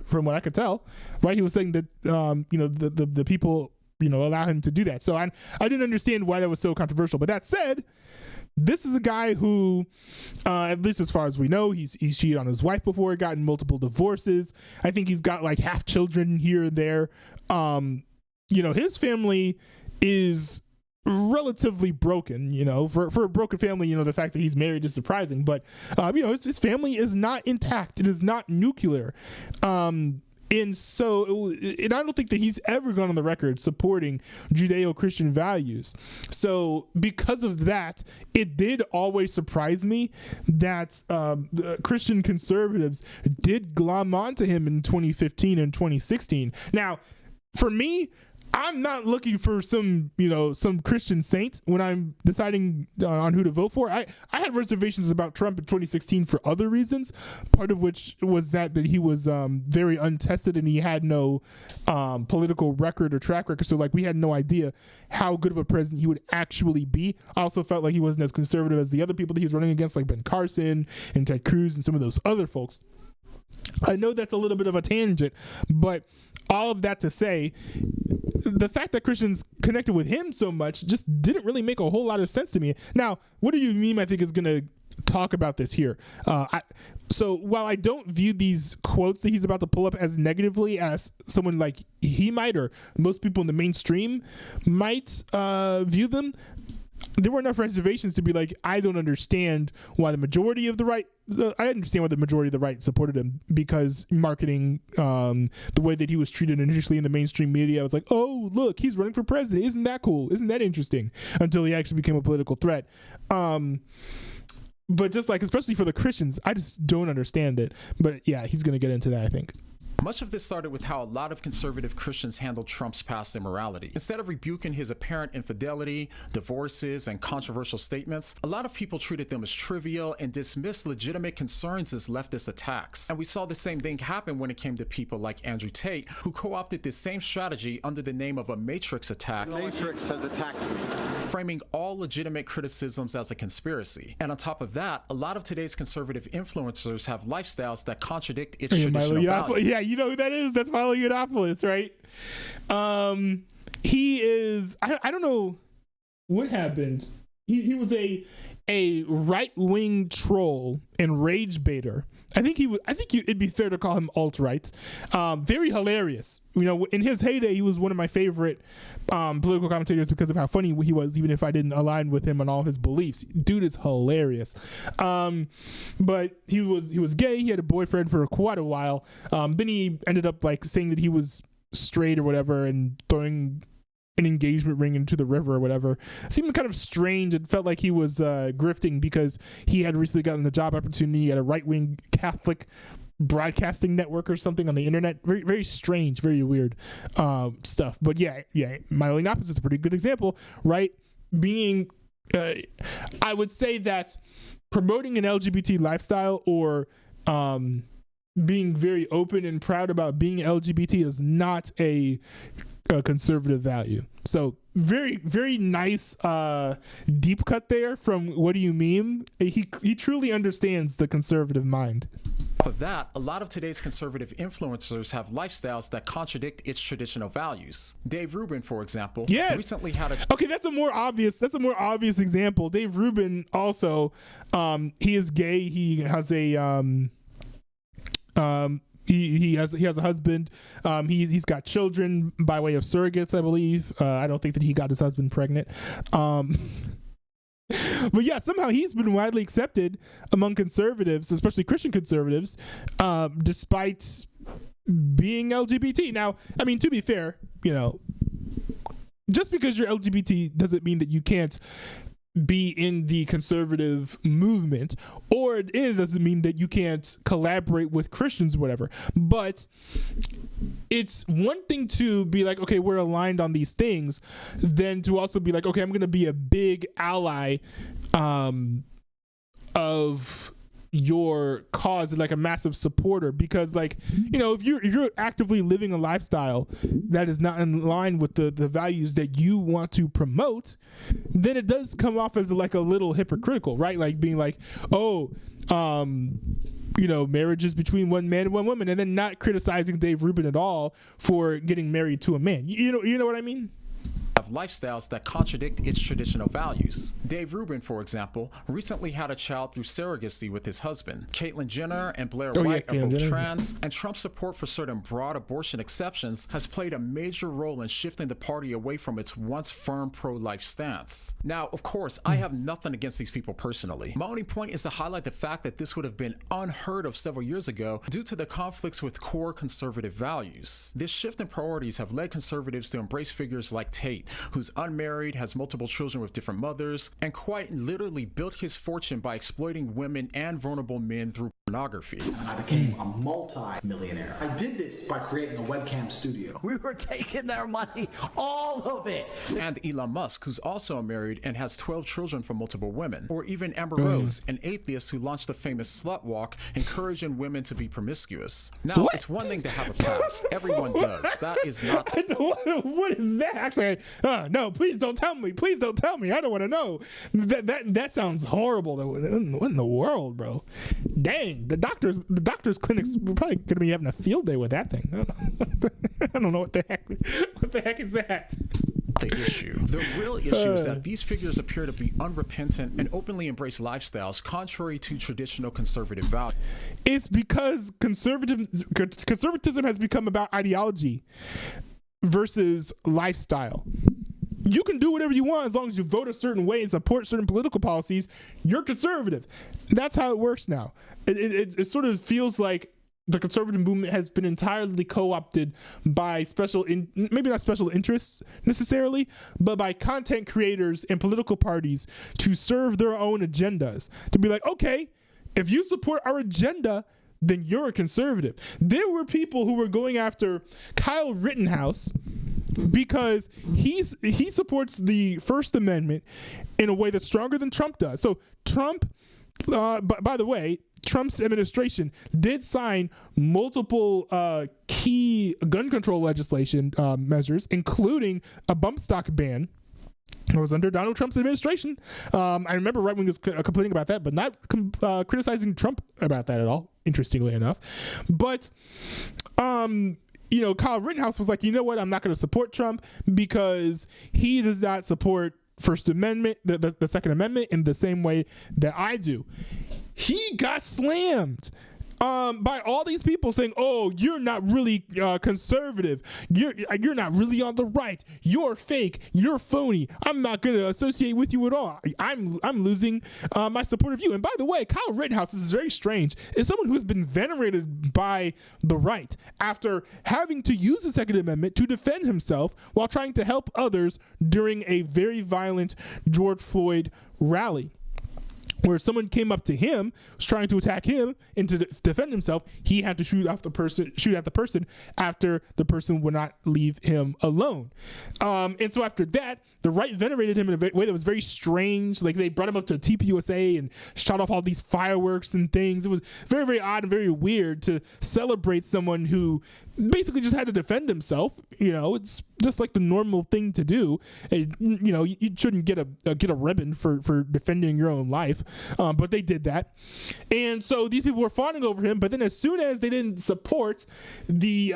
from what I could tell. Right? He was saying that the people allow him to do that. So I didn't understand why that was so controversial. But that said, this is a guy who, at least as far as we know, he's cheated on his wife before, gotten multiple divorces. I think he's got like half children here and there. His family is relatively broken, for a broken family. The fact that he's married is surprising, but his family is not intact. It is not nuclear. And so, I don't think that he's ever gone on the record supporting Judeo-Christian values. So because of that, it did always surprise me that Christian conservatives did glom onto him in 2015 and 2016. Now, for me, I'm not looking for some Christian saint when I'm deciding on who to vote for. I had reservations about Trump in 2016 for other reasons, part of which was that he was very untested and he had no political record or track record. So like we had no idea how good of a president he would actually be. I also felt like he wasn't as conservative as the other people that he was running against, like Ben Carson and Ted Cruz and some of those other folks. I know that's a little bit of a tangent, but all of that to say, the fact that Christians connected with him so much just didn't really make a whole lot of sense to me. Now, what do you mean? I think is going to talk about this here. So while I don't view these quotes that he's about to pull up as negatively as someone like he might, or most people in the mainstream might view them, there were enough reservations to be like, I don't understand why the majority of the right, I understand why the majority of the right supported him, because marketing, the way that he was treated initially in the mainstream media, I was like, oh, look, he's running for president. Isn't that cool? Isn't that interesting? Until he actually became a political threat. But just like, especially for the Christians, I just don't understand it. But yeah, he's going to get into that, I think. Much of this started with how a lot of conservative Christians handled Trump's past immorality. Instead of rebuking his apparent infidelity, divorces, and controversial statements, a lot of people treated them as trivial and dismissed legitimate concerns as leftist attacks. And we saw the same thing happen when it came to people like Andrew Tate, who co-opted this same strategy under the name of a matrix attack. The matrix has attacked me. Framing all legitimate criticisms as a conspiracy. And on top of that, a lot of today's conservative influencers have lifestyles that contradict its traditional values. Yeah, you know who that is? That's Milo Yiannopoulos, right? He is, I don't know what happened. He was a right-wing troll and rage baiter. It'd be fair to call him alt-right. Very hilarious. In his heyday, he was one of my favorite political commentators because of how funny he was, even if I didn't align with him on all his beliefs. Dude is hilarious. But he was gay. He had a boyfriend for quite a while. Then he ended up like saying that he was straight or whatever and throwing an engagement ring into the river or whatever. It seemed kind of strange. It felt like he was grifting because he had recently gotten the job opportunity at a right-wing Catholic broadcasting network or something on the internet. Very, very strange, very weird stuff. But yeah, Mylene Opposite is a pretty good example, right? Being, I would say that promoting an LGBT lifestyle or being very open and proud about being LGBT is not a conservative value. So very, very nice deep cut there from What Do You Meme? He truly understands the conservative mind. Of that, a lot of today's conservative influencers have lifestyles that contradict its traditional values. Dave Rubin, for example, recently had a okay. That's a more obvious example. Dave Rubin also, he is gay. He has a He has a husband. He's got children by way of surrogates, I believe. I don't think that he got his husband pregnant. But yeah, somehow he's been widely accepted among conservatives, especially Christian conservatives, despite being LGBT. Now, I mean, to be fair, just because you're LGBT doesn't mean that you can't be in the conservative movement, or it doesn't mean that you can't collaborate with Christians or whatever. But it's one thing to be like, okay, we're aligned on these things, than to also be like, okay, I'm going to be a big ally of your cause, like a massive supporter, because if you're actively living a lifestyle that is not in line with the values that you want to promote, then it does come off as like a little hypocritical, right? Like being like, marriage is between one man and one woman, and then not criticizing Dave Rubin at all for getting married to a man. You know what I mean? Have lifestyles that contradict its traditional values. Dave Rubin, for example, recently had a child through surrogacy with his husband. Caitlyn Jenner and Blair White are both trans, and Trump's support for certain broad abortion exceptions has played a major role in shifting the party away from its once firm pro-life stance. Now, of course, I have nothing against these people personally. My only point is to highlight the fact that this would have been unheard of several years ago due to the conflicts with core conservative values. This shift in priorities have led conservatives to embrace figures like Tate, who's unmarried, has multiple children with different mothers, and quite literally built his fortune by exploiting women and vulnerable men through pornography. I became a multi-millionaire. I did this by creating a webcam studio. We were taking their money, all of it. And Elon Musk, who's also married and has 12 children from multiple women. Or even Amber Rose, an atheist who launched the famous slut walk, encouraging women to be promiscuous. Now, it's one thing to have a past. Everyone does. That is not... What is that? Actually, no, please don't tell me. Please don't tell me. I don't want to know. That sounds horrible. What in the world, bro? Dang. The doctor's clinics were probably going to be having a field day with that thing. I don't know what the heck is that? The issue. The real issue is that these figures appear to be unrepentant and openly embrace lifestyles contrary to traditional conservative values. It's because conservatism has become about ideology versus lifestyle. You can do whatever you want as long as you vote a certain way and support certain political policies. You're conservative. That's how it works now. It sort of feels like the conservative movement has been entirely co-opted by maybe not special interests necessarily, but by content creators and political parties to serve their own agendas. To be like, okay, if you support our agenda, then you're a conservative. There were people who were going after Kyle Rittenhouse because he supports the First Amendment in a way that's stronger than Trump does. So Trump, by the way, Trump's administration did sign multiple key gun control legislation measures, including a bump stock ban. It was under Donald Trump's administration. I remember right when he was complaining about that, but not criticizing Trump about that at all, interestingly enough. But Kyle Rittenhouse was like, you know what? I'm not going to support Trump because he does not support First Amendment, the Second Amendment in the same way that I do. He got slammed by all these people saying, "Oh, you're not really conservative. You're not really on the right. You're fake. You're phony. I'm not going to associate with you at all. I'm losing my support of you." And by the way, Kyle Rittenhouse, this is very strange, is someone who has been venerated by the right after having to use the Second Amendment to defend himself while trying to help others during a very violent George Floyd rally, where someone came up to him, was trying to attack him, and to defend himself, he had to shoot at the person after the person would not leave him alone. And so after that, the right venerated him in a way that was very strange. Like, they brought him up to TPUSA and shot off all these fireworks and things. It was very, very odd and very weird to celebrate someone who basically just had to defend himself. You know, it's just like the normal thing to do. You know, you shouldn't get a ribbon for defending your own life, but they did that. And so these people were fawning over him. But then, as soon as they didn't support the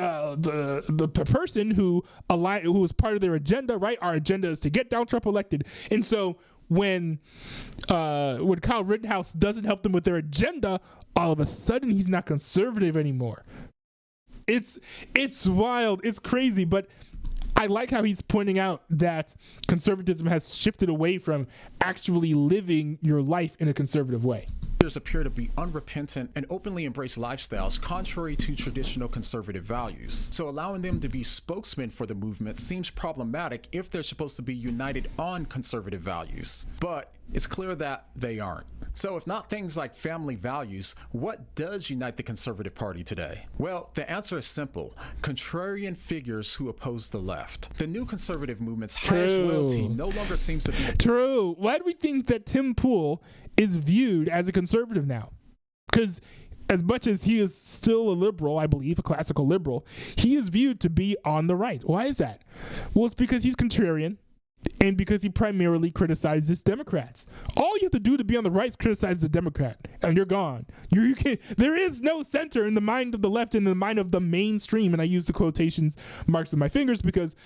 person who was part of their agenda, right? Our agenda is to get Donald Trump elected. And so when Kyle Rittenhouse doesn't help them with their agenda, all of a sudden he's not conservative anymore. It's wild. It's crazy. But I like how he's pointing out that conservatism has shifted away from actually living your life in a conservative way. Appear to be unrepentant and openly embrace lifestyles contrary to traditional conservative values. So allowing them to be spokesmen for the movement seems problematic if they're supposed to be united on conservative values. But it's clear that they aren't. So if not things like family values, what does unite the Conservative Party today? Well, the answer is simple: contrarian figures who oppose the left. The new conservative movement's highest loyalty no longer seems to be... True. Why do we think that Tim Pool is viewed as a conservative now? Because as much as he is still a liberal, I believe, a classical liberal, he is viewed to be on the right. Why is that? Well, it's because he's contrarian, and because he primarily criticizes Democrats. All you have to do to be on the right is criticize the Democrat, and you're gone. You can't, there is no center in the mind of the left, in the mind of the mainstream. And I use the quotations marks on my fingers because,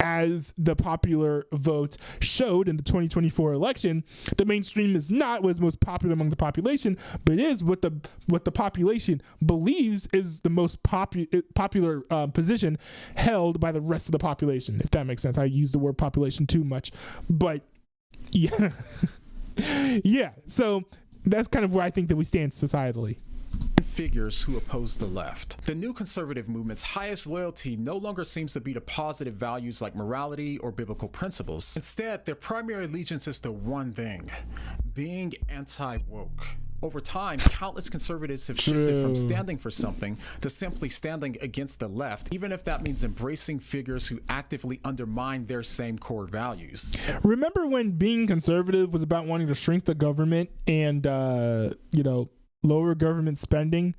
as the popular vote showed in the 2024 election, the mainstream is not what is most popular among the population, but it is what the population believes is the most popular position held by the rest of the population, if that makes sense. I use the word population too much, but yeah. Yeah, so that's kind of where I think that we stand societally. Figures who oppose the left. The new conservative movement's highest loyalty no longer seems to be to positive values like morality or biblical principles. Instead, their primary allegiance is to one thing: being anti-woke. Over time, countless conservatives have shifted from standing for something to simply standing against the left, even if that means embracing figures who actively undermine their same core values. Remember when being conservative was about wanting to shrink the government and, lower government spending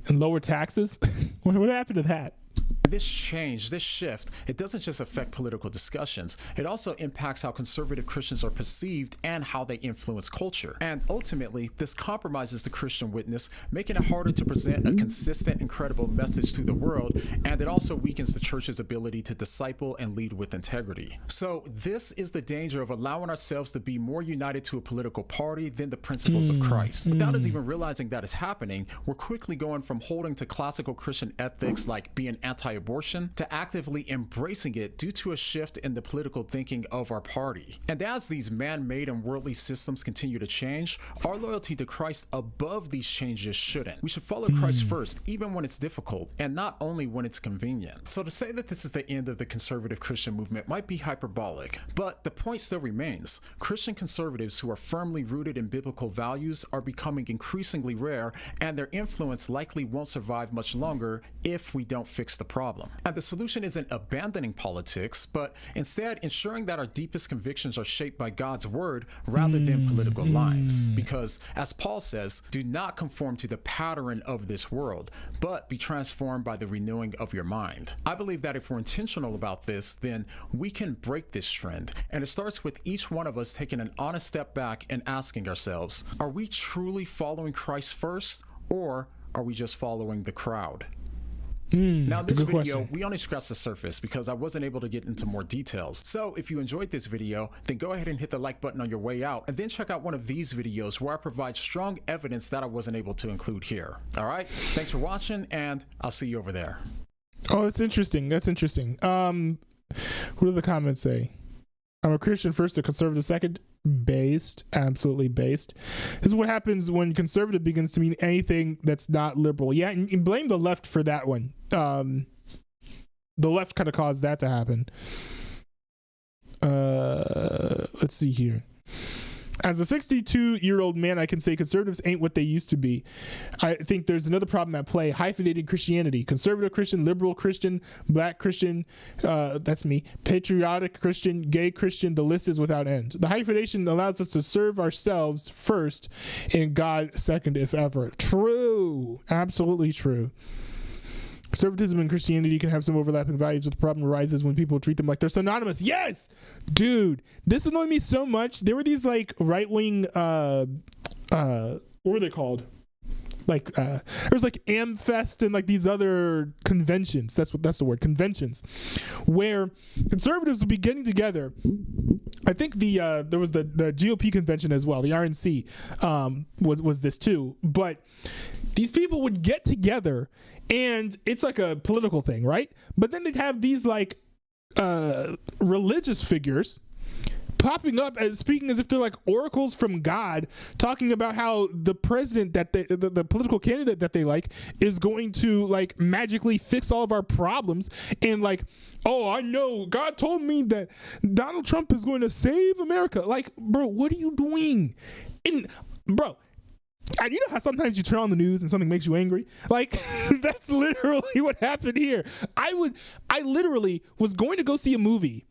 and lower taxes? What happened to that? This change, this shift, it doesn't just affect political discussions. It also impacts how conservative Christians are perceived and how they influence culture. And ultimately, this compromises the Christian witness, making it harder to present a consistent and credible message to the world. And it also weakens the church's ability to disciple and lead with integrity. So this is the danger of allowing ourselves to be more united to a political party than the principles of Christ. Without us even realizing that is happening, we're quickly going from holding to classical Christian ethics like being anti-abortion to actively embracing it due to a shift in the political thinking of our party. And as these man-made and worldly systems continue to change, our loyalty to Christ above these changes shouldn't. We should follow Christ first, even when it's difficult, and not only when it's convenient. So to say that this is the end of the conservative Christian movement might be hyperbolic, but the point still remains. Christian conservatives who are firmly rooted in biblical values are becoming increasingly rare, and their influence likely won't survive much longer if we don't fix the problem. And the solution isn't abandoning politics, but instead ensuring that our deepest convictions are shaped by God's word rather than political lines. Because, as Paul says, do not conform to the pattern of this world, but be transformed by the renewing of your mind. I believe that if we're intentional about this, then we can break this trend. And it starts with each one of us taking an honest step back and asking ourselves, are we truly following Christ first, or are we just following the crowd? Now, this good video, question. we only scratched the surface because I wasn't able to get into more details. So if you enjoyed this video, then go ahead and hit the like button on your way out, and then check out one of these videos where I provide strong evidence that I wasn't able to include here. All right, thanks for watching, and I'll see you over there. Oh, that's interesting. That's interesting. What do the comments say? I'm a Christian first, a conservative second. Based, absolutely based. This is what happens when conservative begins to mean anything that's not liberal. Yeah, and blame the left for that one. The left kind of caused that to happen. Let's see here. As a 62-year-old man, I can say conservatives ain't what they used to be. I think there's another problem at play: hyphenated Christianity. Conservative Christian, liberal Christian, black Christian, that's me, patriotic Christian, gay Christian, the list is without end. The hyphenation allows us to serve ourselves first and God second, if ever. True. Absolutely true. Conservatism and Christianity can have some overlapping values, but the problem arises when people treat them like they're synonymous. Yes! Dude, this annoyed me so much. There were these like right-wing, what were they called? Like, there's like AmFest and like these other conventions. That's the word, conventions, where conservatives would be getting together. I think there was the GOP convention as well. The RNC was this too. But these people would get together, and it's like a political thing, right? But then they'd have these like religious figures popping up as speaking as if they're like oracles from God, talking about how the president that the political candidate that they like is going to like magically fix all of our problems, and like, oh, I know God told me that Donald Trump is going to save America. Like, bro, what are you doing? And bro, you know how sometimes you turn on the news and something makes you angry? Like, that's literally what happened here. I literally was going to go see a movie.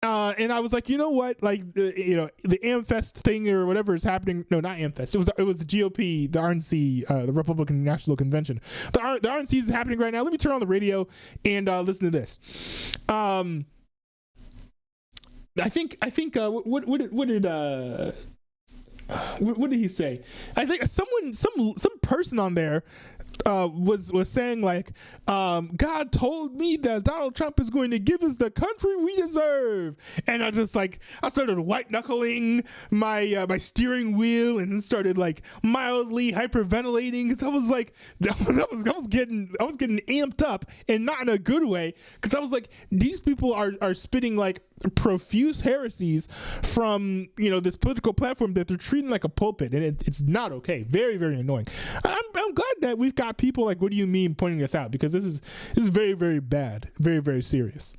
And I was like, you know what? Like, the AmFest thing or whatever is happening. No, not AmFest. It was the GOP, the RNC, the Republican National Convention. The RNC is happening right now. Let me turn on the radio and listen to this. I think what did he say? I think some person on there was saying like, God told me that Donald Trump is going to give us the country we deserve, and I started white knuckling my my steering wheel and started like mildly hyperventilating. I was like, I was getting amped up, and not in a good way, because I was like, these people are spitting like profuse heresies from this political platform that they're treating like a pulpit, and it's not okay. Very, very annoying. I'm glad that we've got people like What Do You Mean pointing this out, because this is very, very bad, very, very serious.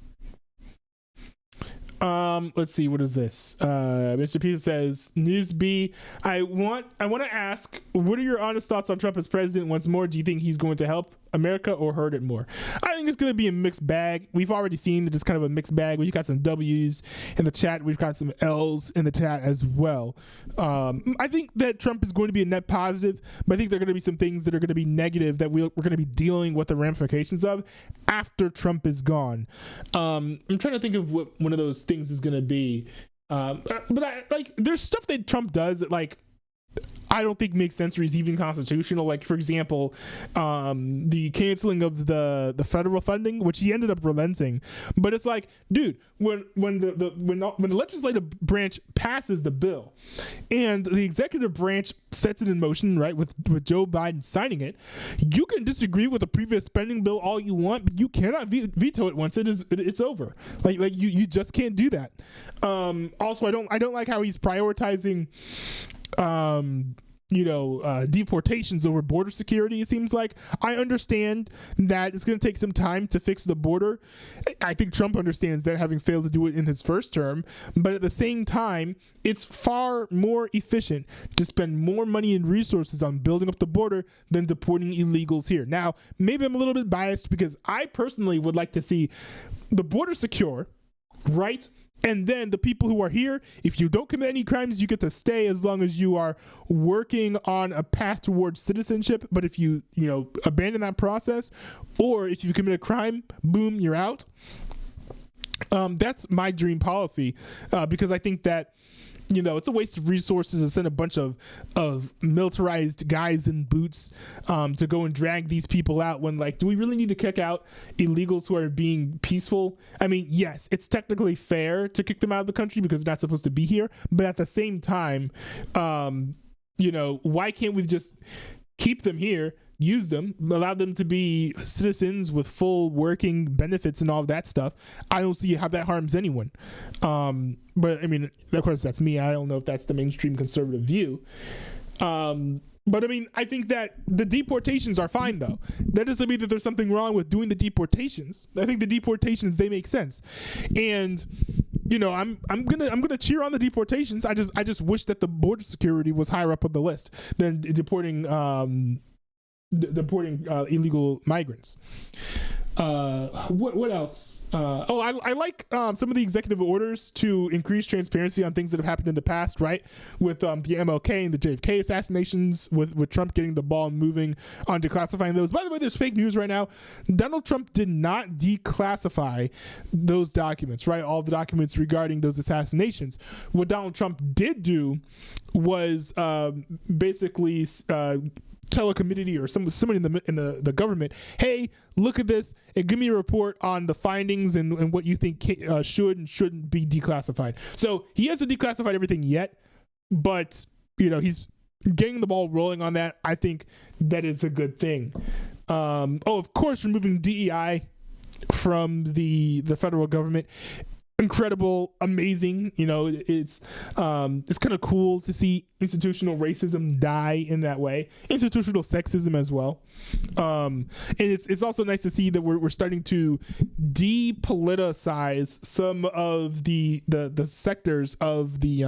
Let's see, what is this? Mr. P says, Newsbee, I want to ask, what are your honest thoughts on Trump as president once more? Do you think he's going to help America or hurt it more? I think it's going to be a mixed bag. We've already seen that it's kind of a mixed bag. We've got some W's in the chat. We've got some L's in the chat as well. I think that Trump is going to be a net positive, but I think there are going to be some things that are going to be negative that we're going to be dealing with the ramifications of after Trump is gone. I'm trying to think of what one of those things is going to be. But there's stuff that Trump does that like I don't think makes sense or is even constitutional. Like, for example, the canceling of the federal funding, which he ended up relenting. But it's like, dude, when the legislative branch passes the bill and the executive branch sets it in motion, right, with Joe Biden signing it, you can disagree with the previous spending bill all you want, but you cannot veto it once it's over. Like you just can't do that. Also, I don't like how he's prioritizing deportations over border security. It seems like, I understand that it's going to take some time to fix the border. I think Trump understands that, having failed to do it in his first term, but at the same time, it's far more efficient to spend more money and resources on building up the border than deporting illegals here. Now, maybe I'm a little bit biased because I personally would like to see the border secure, right? And then the people who are here, if you don't commit any crimes, you get to stay as long as you are working on a path towards citizenship. But if you abandon that process, or if you commit a crime, boom, you're out. That's my dream policy, because I think that you know, it's a waste of resources to send a bunch of militarized guys in boots to go and drag these people out when, like, do we really need to kick out illegals who are being peaceful? I mean, yes, it's technically fair to kick them out of the country because they're not supposed to be here, but at the same time, you know, why can't we just keep them here, use them, allow them to be citizens with full working benefits and all of that stuff? I don't see how that harms anyone. But I mean, of course, that's me. I don't know if that's the mainstream conservative view. But I mean, I think that the deportations are fine, though. That doesn't mean that there's something wrong with doing the deportations. I think the deportations, they make sense. And you know, I'm gonna cheer on the deportations. I just wish that the border security was higher up on the list than deporting illegal migrants. What else? I like some of the executive orders to increase transparency on things that have happened in the past, right? With the MLK and the JFK assassinations, with Trump getting the ball moving on declassifying those. By the way, there's fake news right now. Donald Trump did not declassify those documents, right? All the documents regarding those assassinations. What Donald Trump did do was basically tell a committee or somebody in the government, hey, look at this and give me a report on the findings and what you think should and shouldn't be declassified. So he hasn't declassified everything yet, but you know, he's getting the ball rolling on that. I think that is a good thing. Of course, removing DEI from the federal government. Incredible, amazing. You know, it's kind of cool to see institutional racism die in that way, institutional sexism as well. And it's also nice to see that we're starting to depoliticize some of the sectors of the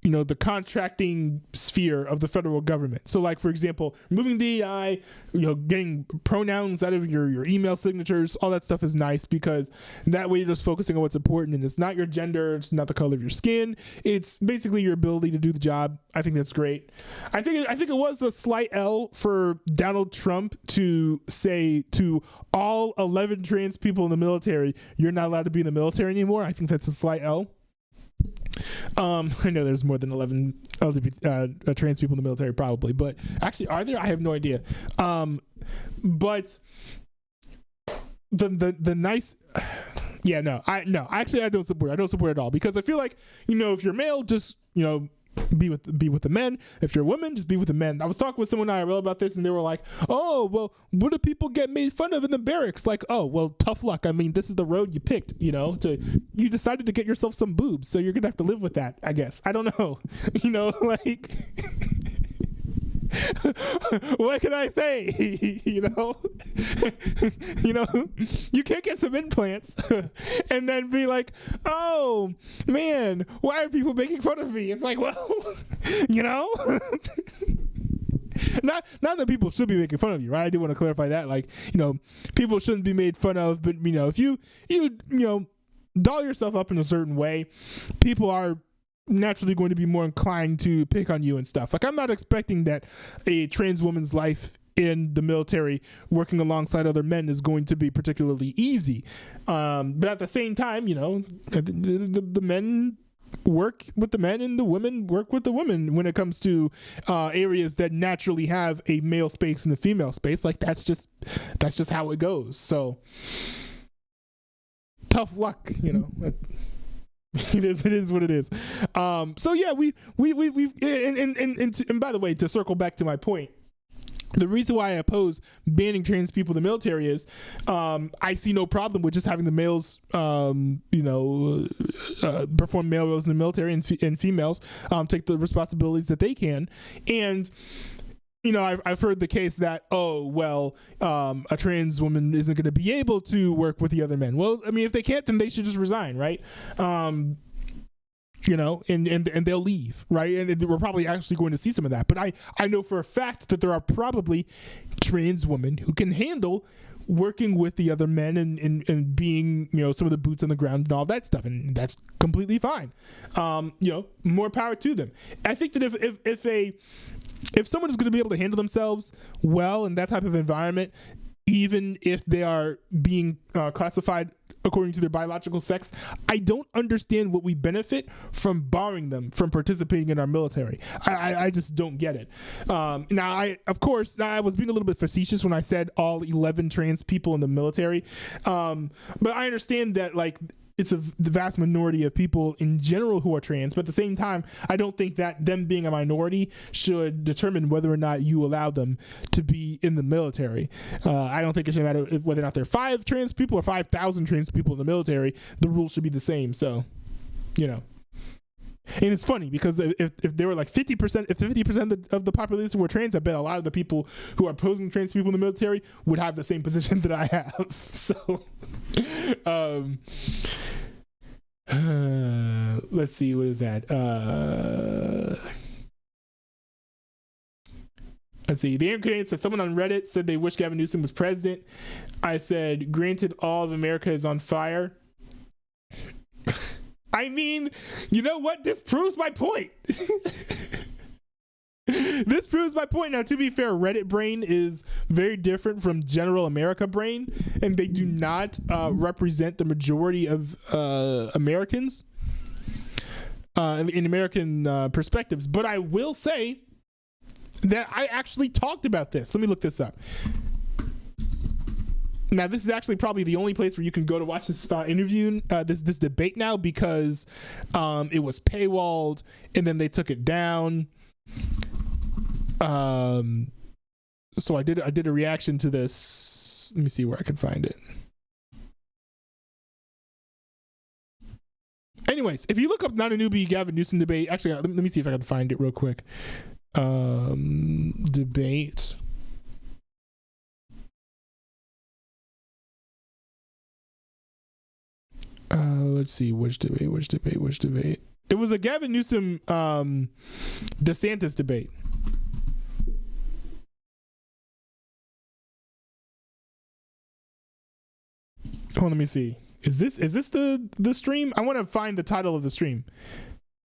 you know, the contracting sphere of the federal government. So, like, for example, removing DEI, you know, getting pronouns out of your email signatures, all that stuff is nice because that way you're just focusing on what's important, and it's not your gender, it's not the color of your skin, it's basically your ability to do the job. I think that's great. I think it was a slight L for Donald Trump to say to all 11 trans people in the military, you're not allowed to be in the military anymore. I think that's a slight L. I know there's more than 11 LGBT trans people in the military, probably, but actually, are there? I have no idea. But the nice, yeah, no, I don't support. I don't support it at all because I feel like, you know, if you're male, just, you know, be with the men. If you're a woman, just be with the men. I was talking with someone IRL about this, and they were like, "Oh, well, what do people get made fun of in the barracks?" Like, "Oh, well, tough luck. I mean, this is the road you picked. You know, you decided to get yourself some boobs, so you're gonna have to live with that. I guess. I don't know. You know, like." What can I say? You know, you can't get some implants and then be like, "Oh man, why are people making fun of me?" It's like, well, you know, not that people should be making fun of you, right? I do want to clarify that, like, you know, people shouldn't be made fun of, but you know, if you know, doll yourself up in a certain way, people are naturally going to be more inclined to pick on you and stuff. Like, I'm not expecting that a trans woman's life in the military working alongside other men is going to be particularly easy. But at the same time, you know, the men work with the men and the women work with the women when it comes to areas that naturally have a male space and a female space. Like, that's just how it goes. So tough luck, you know. It is what it is. So yeah, we've and by the way, to circle back to my point, the reason why I oppose banning trans people in the military is I see no problem with just having the males, perform male roles in the military and females take the responsibilities that they can. And you know, I've heard the case that, a trans woman isn't going to be able to work with the other men. Well, I mean, if they can't, then they should just resign, right? You know, and they'll leave, right? And we're probably actually going to see some of that. But I know for a fact that there are probably trans women who can handle working with the other men and being, you know, some of the boots on the ground and all that stuff, and that's completely fine. You know, more power to them. I think that if someone is going to be able to handle themselves well in that type of environment, even if they are being classified according to their biological sex, I don't understand what we benefit from barring them from participating in our military. I just don't get it. Now, I was being a little bit facetious when I said all 11 trans people in the military, but I understand that, like, it's the vast minority of people in general who are trans, but at the same time, I don't think that them being a minority should determine whether or not you allow them to be in the military. I don't think it should matter whether or not there are 5 trans people or 5,000 trans people in the military. The rules should be the same. So, you know. And it's funny because if there were like 50%, if 50% of the population were trans, I bet a lot of the people who are opposing trans people in the military would have the same position that I have. So, let's see, what is that? Let's see. The Canadian said, someone on Reddit said they wish Gavin Newsom was president. I said, granted, all of America is on fire. I mean, you know what? This proves my point. This proves my point. Now, to be fair, Reddit brain is very different from general America brain, and they do not represent the majority of Americans in American perspectives. But I will say that I actually talked about this. Let me look this up. Now, this is actually probably the only place where you can go to watch this interview, this debate now, because it was paywalled and then they took it down. So I did a reaction to this. Let me see where I can find it. Anyways, if you look up Not a Newbie Gavin Newsom debate, actually, let me see if I can find it real quick. Debate. Let's see, which debate. It was a Gavin Newsom DeSantis debate. Oh, let me see. Is this the stream? I want to find the title of the stream.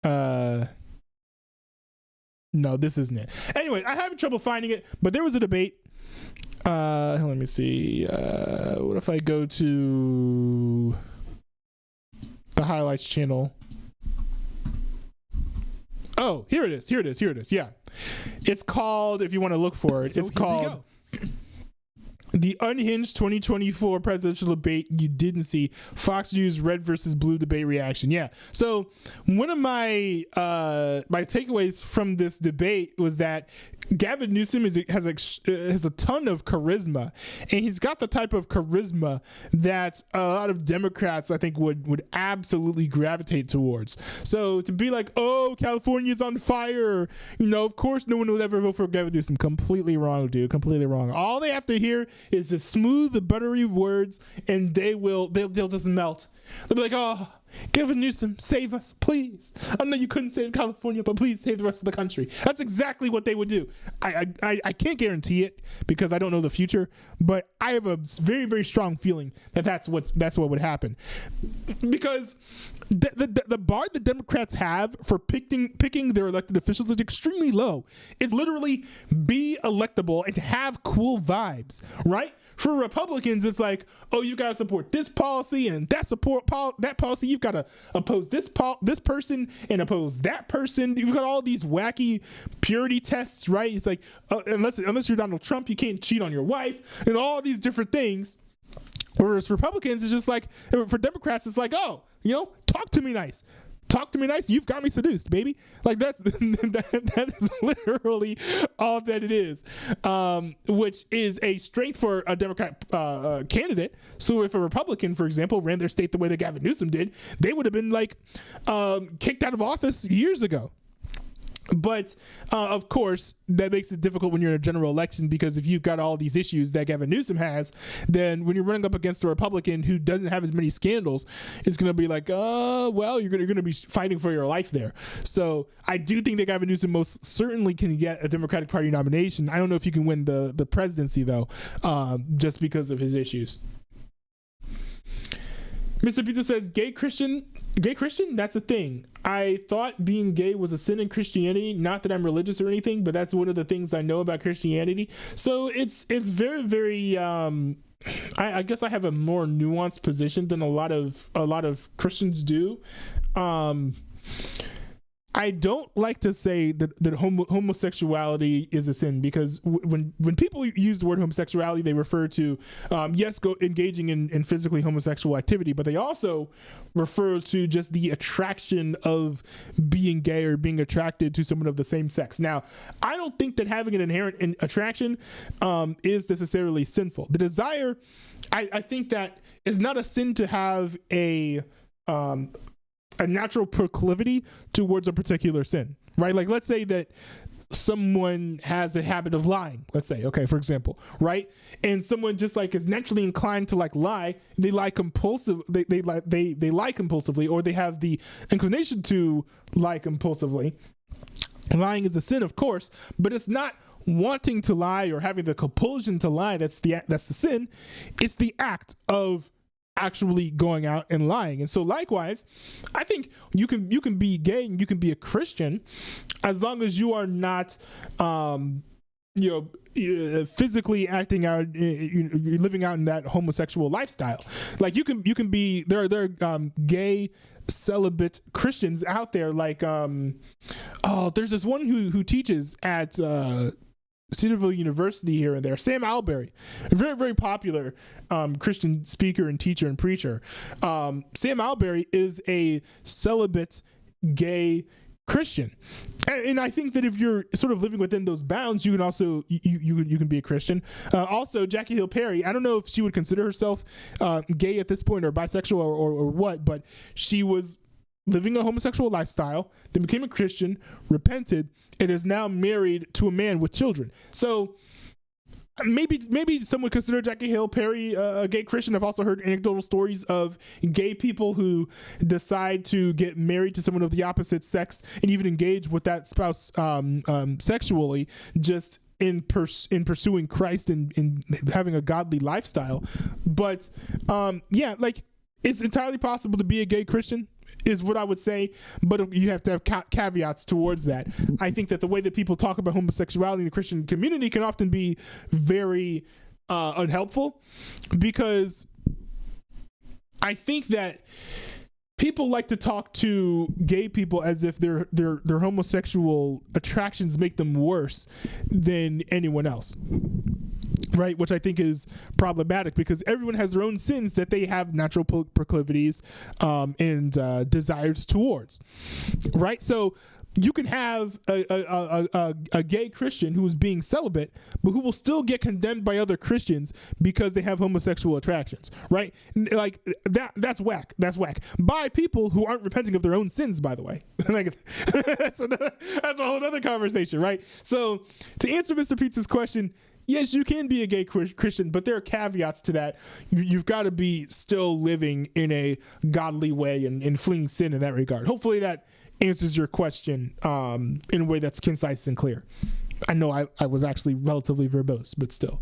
No, this isn't it. Anyway, I have trouble finding it, but there was a debate. Let me see. What if I go to the highlights channel? Oh, here it is. Yeah. It's called, if you want to look for it, it's called The Unhinged 2024 Presidential Debate You Didn't See, Fox News Red versus Blue Debate Reaction. Yeah. So one of my my takeaways from this debate was that Gavin Newsom has a ton of charisma, and he's got the type of charisma that a lot of Democrats, I think, would absolutely gravitate towards. So to be like, oh, California's on fire, you know, of course no one would ever vote for Gavin Newsom. Completely wrong, dude. Completely wrong. All they have to hear is the smooth, the buttery words, and they'll just melt. They'll be like, oh, Gavin Newsom, save us, please. I know you couldn't save California, but please save the rest of the country. That's exactly what they would do. I can't guarantee it because I don't know the future, but I have a very, very strong feeling that that's what would happen. Because the bar the Democrats have for picking their elected officials is extremely low. It's literally be electable and have cool vibes, right? For Republicans, it's like, oh, you gotta support this policy and that policy. You've got to oppose this person and oppose that person. You've got all these wacky purity tests, right? It's like unless you're Donald Trump, you can't cheat on your wife and all these different things. Whereas for Republicans, it's just like, for Democrats, it's like, oh, you know, talk to me nice. Talk to me nice. You've got me seduced, baby. Like that is literally all that it is, which is a strength for a Democrat candidate. So if a Republican, for example, ran their state the way that Gavin Newsom did, they would have been like kicked out of office years ago. But of course, that makes it difficult when you're in a general election, because if you've got all these issues that Gavin Newsom has, then when you're running up against a Republican who doesn't have as many scandals, it's going to be like, oh, well, you're going to be fighting for your life there. So I do think that Gavin Newsom most certainly can get a Democratic Party nomination. I don't know if he can win the presidency, though, just because of his issues. Mr. Pizza says, gay Christian, that's a thing. I thought being gay was a sin in Christianity. Not that I'm religious or anything, but that's one of the things I know about Christianity. So it's very, very I guess I have a more nuanced position than a lot of Christians do. I don't like to say that homosexuality is a sin, because when people use the word homosexuality, they refer to engaging in physically homosexual activity, but they also refer to just the attraction of being gay or being attracted to someone of the same sex. Now, I don't think that having an inherent attraction is necessarily sinful. The desire, I think that it's not a sin to have a natural proclivity towards a particular sin, right? Like, let's say that someone has a habit of lying, let's say, okay, for example, right? And someone just like is naturally inclined to like lie, they lie compulsively, or they have the inclination to lie compulsively. Lying is a sin, of course, but it's not wanting to lie or having the compulsion to lie that's the sin. It's the act of actually going out and lying. And so likewise, I think you can be gay and you can be a Christian as long as you are not physically acting out, living out in that homosexual lifestyle. Like you can be there are gay celibate Christians out there, like there's this one who teaches at Cedarville University here and there, Sam Alberry, a very, very popular Christian speaker and teacher and preacher. Sam Alberry is a celibate gay Christian, and I think that if you're sort of living within those bounds, you can also you can be a Christian. Also, Jackie Hill Perry, I don't know if she would consider herself gay at this point or bisexual or what, but she was living a homosexual lifestyle, then became a Christian, repented, and is now married to a man with children. So maybe some would consider Jackie Hill Perry a gay Christian. I've also heard anecdotal stories of gay people who decide to get married to someone of the opposite sex and even engage with that spouse sexually, just in pursuing Christ and in having a godly lifestyle. But like, it's entirely possible to be a gay Christian, is what I would say, but you have to have caveats towards that. I think that the way that people talk about homosexuality in the Christian community can often be very unhelpful, because I think that people like to talk to gay people as if their homosexual attractions make them worse than anyone else. Right, which I think is problematic, because everyone has their own sins that they have natural proclivities and desires towards. Right, so you can have a gay Christian who is being celibate, but who will still get condemned by other Christians because they have homosexual attractions. Right, like that's whack. That's whack by people who aren't repenting of their own sins, by the way. Like that's a whole other conversation, right? So to answer Mr. Pizza's question, yes, you can be a gay Christian, but there are caveats to that. You've got to be still living in a godly way and fleeing sin in that regard. Hopefully that answers your question in a way that's concise and clear. I know I was actually relatively verbose, but still.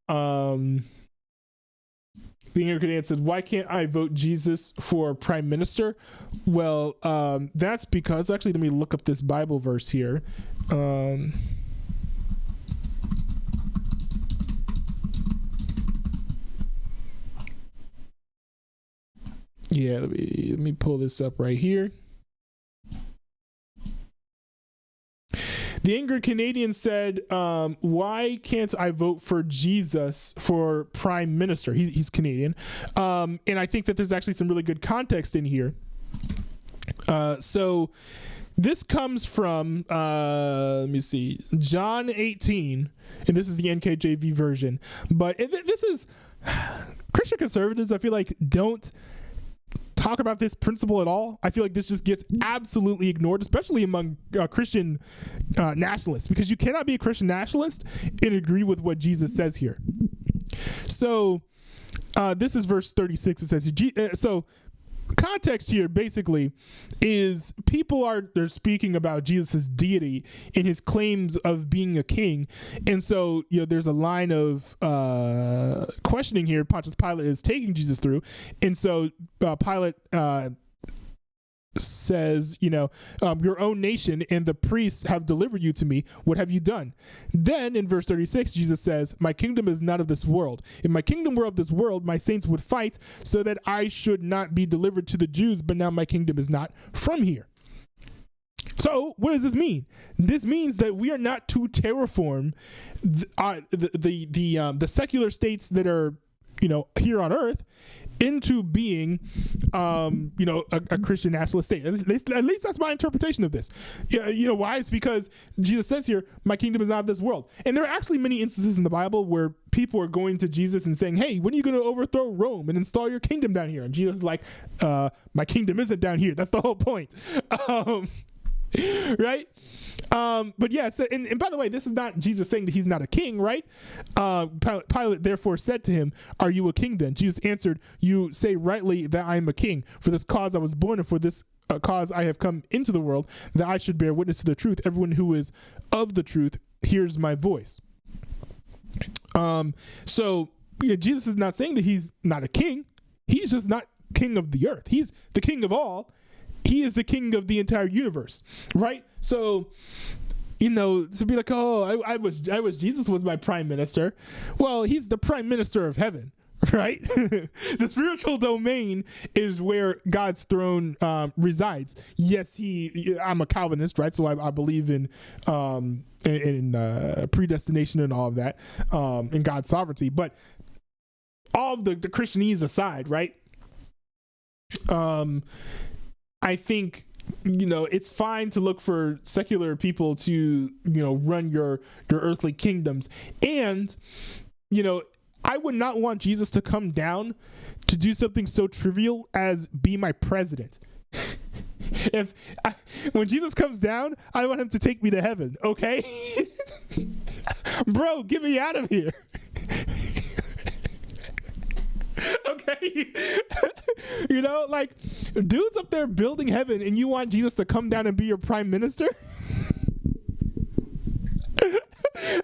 The Anglican said, why can't I vote Jesus for prime minister? Well, that's because, actually, let me look up this Bible verse here. Yeah, let me pull this up right here. The angry Canadian said, why can't I vote for Jesus for prime minister? He's Canadian. And I think that there's actually some really good context in here. So this comes from, let me see, John 18, and this is the NKJV version. But this is, Christian conservatives, I feel like, don't talk about this principle at all. I feel like this just gets absolutely ignored, especially among Christian nationalists, because you cannot be a Christian nationalist and agree with what Jesus says here. So this is verse 36. It says, so context here basically is they're speaking about Jesus's deity and his claims of being a king. And so, there's a line of questioning here Pontius Pilate is taking Jesus through. And so Pilate says, your own nation and the priests have delivered you to me. What have you done? Then in verse 36, Jesus says, my kingdom is not of this world. If my kingdom were of this world, my saints would fight so that I should not be delivered to the Jews, but now my kingdom is not from here. So what does this mean? This means that we are not to terraform the secular states that are, here on earth into being, a Christian nationalist state. At least that's my interpretation of this. Why? It's because Jesus says here, my kingdom is not of this world. And there are actually many instances in the Bible where people are going to Jesus and saying, hey, when are you going to overthrow Rome and install your kingdom down here? And Jesus is like, my kingdom isn't down here. That's the whole point. Right? But yeah, so, and by the way, this is not Jesus saying that he's not a king, right? Pilate therefore said to him, are you a king then? Jesus answered, you say rightly that I am a king. For this cause I was born, and for this cause I have come into the world, that I should bear witness to the truth. Everyone who is of the truth hears my voice. So Jesus is not saying that he's not a king. He's just not king of the earth. He's the king of all. He is the king of the entire universe, right? So, to be like, oh, I was Jesus was my prime minister. Well, he's the prime minister of heaven, right? The spiritual domain is where God's throne resides. Yes, I'm a Calvinist, right? So I believe in predestination and all of that, in God's sovereignty. But all of the Christianese aside, right? I think, it's fine to look for secular people to, run your earthly kingdoms. And, I would not want Jesus to come down to do something so trivial as be my president. When Jesus comes down, I want him to take me to heaven, okay? Bro, get me out of here. Okay. Dude's up there building heaven and you want Jesus to come down and be your prime minister?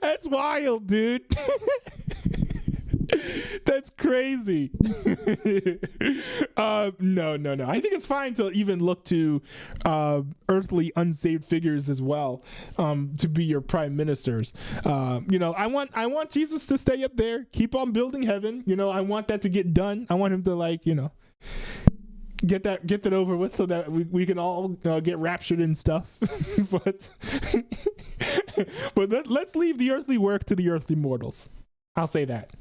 That's wild, dude. That's crazy. No. I think it's fine to even look to earthly unsaved figures as well, to be your prime ministers. I want Jesus to stay up there, keep on building heaven. I want that to get done. I want him to get that over with so that we can all get raptured and stuff. but let's leave the earthly work to the earthly mortals. I'll say that.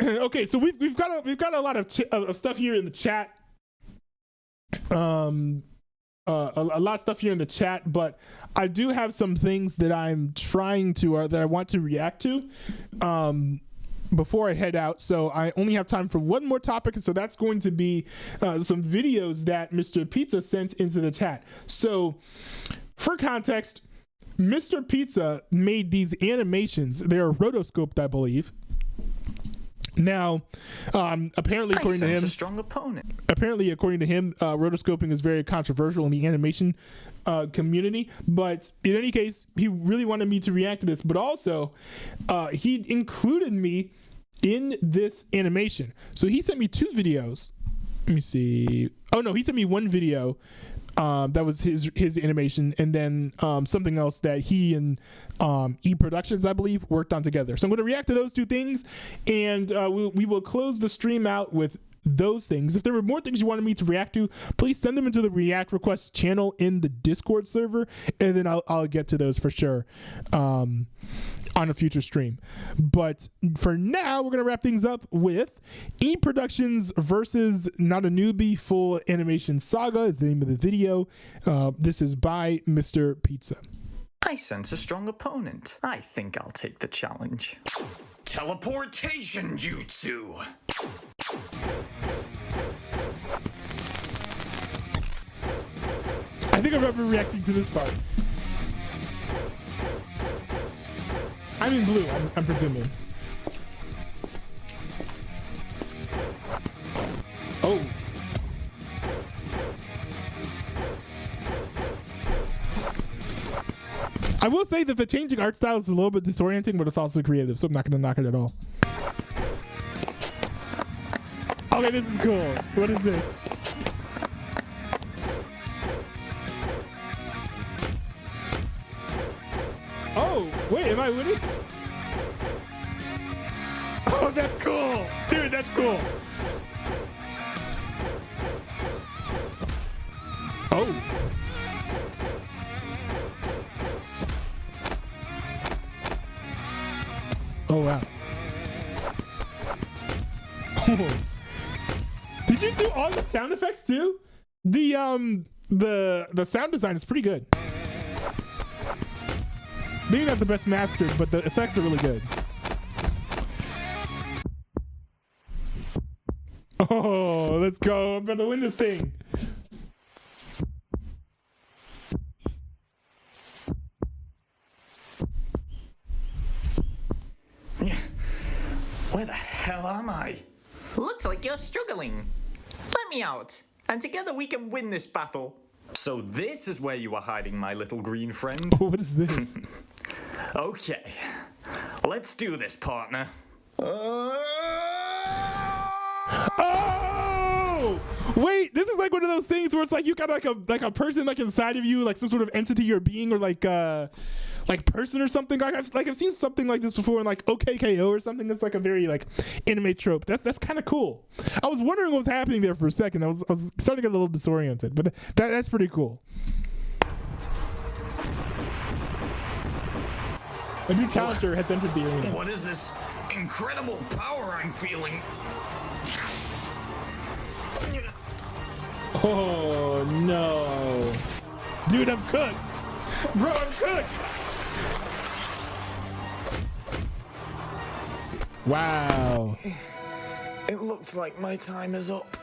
Okay, so we've got a lot of stuff here in the chat. A lot of stuff here in the chat, but I do have some things that I'm trying to that I want to react to before I head out. So I only have time for one more topic, so that's going to be some videos that Mr. Pizza sent into the chat. So for context, Mr. Pizza made these animations. They're rotoscoped, I believe. Now, apparently, according to him, a strong opponent. Apparently, according to him, rotoscoping is very controversial in the animation community. But in any case, he really wanted me to react to this. But also, he included me in this animation. So he sent me two videos. Let me see. Oh no, he sent me one video. That was his animation, and then something else that he and E Productions, I believe, worked on together. So I'm going to react to those two things, and we will close the stream out with those things. If there were more things you wanted me to react to, please send them into the React Requests channel in the Discord server, and then I'll get to those for sure on a future stream. But for now, we're going to wrap things up with E Productions versus Not a Newbie Full Animation Saga is the name of the video. This is by Mr. Pizza. I sense a strong opponent. I think I'll take the challenge. Teleportation jutsu. I think I remember reacting to this part. I'm in blue, I'm presuming. Oh. I will say that the changing art style is a little bit disorienting, but it's also creative, so I'm not going to knock it at all. Okay, this is cool. What is this? I winning? Oh, that's cool. Dude, that's cool. Oh. Oh, wow. Oh. Did you do all the sound effects too? The sound design is pretty good. Maybe not the best mastered, but the effects are really good. Oh, let's go. I'm gonna win this thing. Where the hell am I? Looks like you're struggling. Let me out, and together we can win this battle. So this is where you are hiding, my little green friend? What is this? Okay, let's do this, partner. Oh! Wait, this is like one of those things where it's like you got like a person like inside of you, like some sort of entity or being, or like person or something. I've seen something like this before in like OKKO or something. That's like a very like anime trope. That's kind of cool. I was wondering what was happening there for a second. I was starting to get a little disoriented, but that's pretty cool. A new challenger has entered the arena. What is this incredible power I'm feeling? Oh no. Dude, I'm cooked. Bro, I'm cooked. Wow. It looks like my time is up.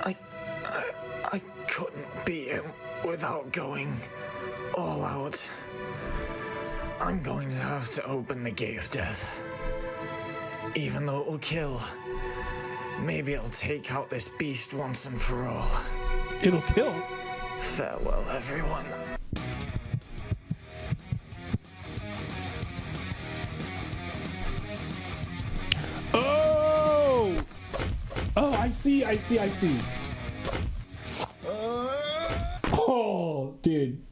I couldn't beat him without going all out. I'm going to have to open the gate of death. Even though it will kill, maybe it'll take out this beast once and for all. It'll kill? Farewell, everyone. Oh! Oh, I see. Oh, dude.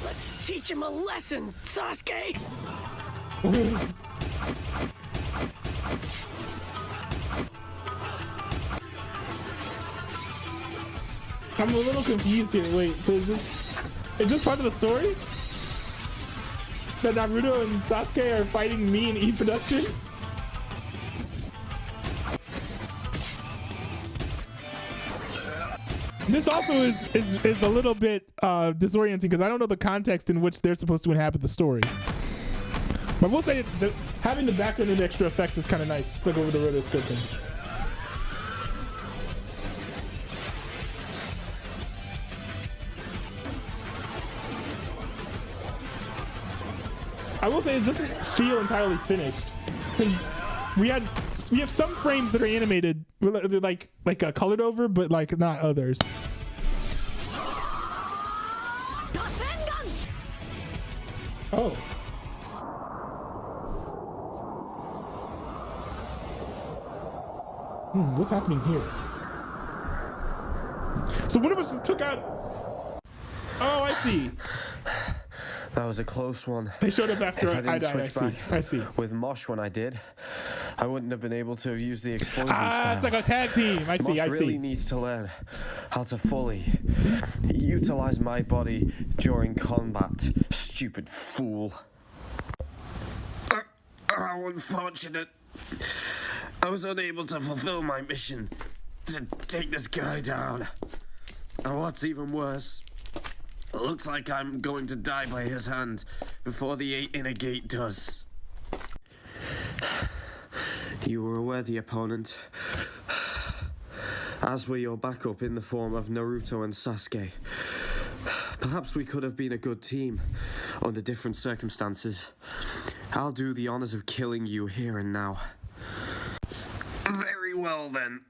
Let's teach him a lesson, Sasuke! I'm a little confused here. Wait, so is this part of the story? That Naruto and Sasuke are fighting me and E Productions? This also is a little bit disorienting because I don't know the context in which they're supposed to inhabit the story. But we'll say that having the background and extra effects is kind of nice. Look over the road description. I will say it doesn't feel entirely finished. We have some frames that are animated, like colored over, but like not others. Oh. What's happening here? So one of us just took out. Oh, I see. That was a close one. They showed up after I I didn't switch back I see. with Mosh when I did, I wouldn't have been able to use the explosion style. style. It's like a tag team. I see. Mosh really needs to learn how to fully utilize my body during combat. Stupid fool. How unfortunate. I was unable to fulfill my mission to take this guy down. And what's even worse, it looks like I'm going to die by his hand before the 8 inner gate does. You were a worthy opponent, as were your backup in the form of Naruto and Sasuke. Perhaps we could have been a good team under different circumstances. I'll do the honors of killing you here and now. Very well then.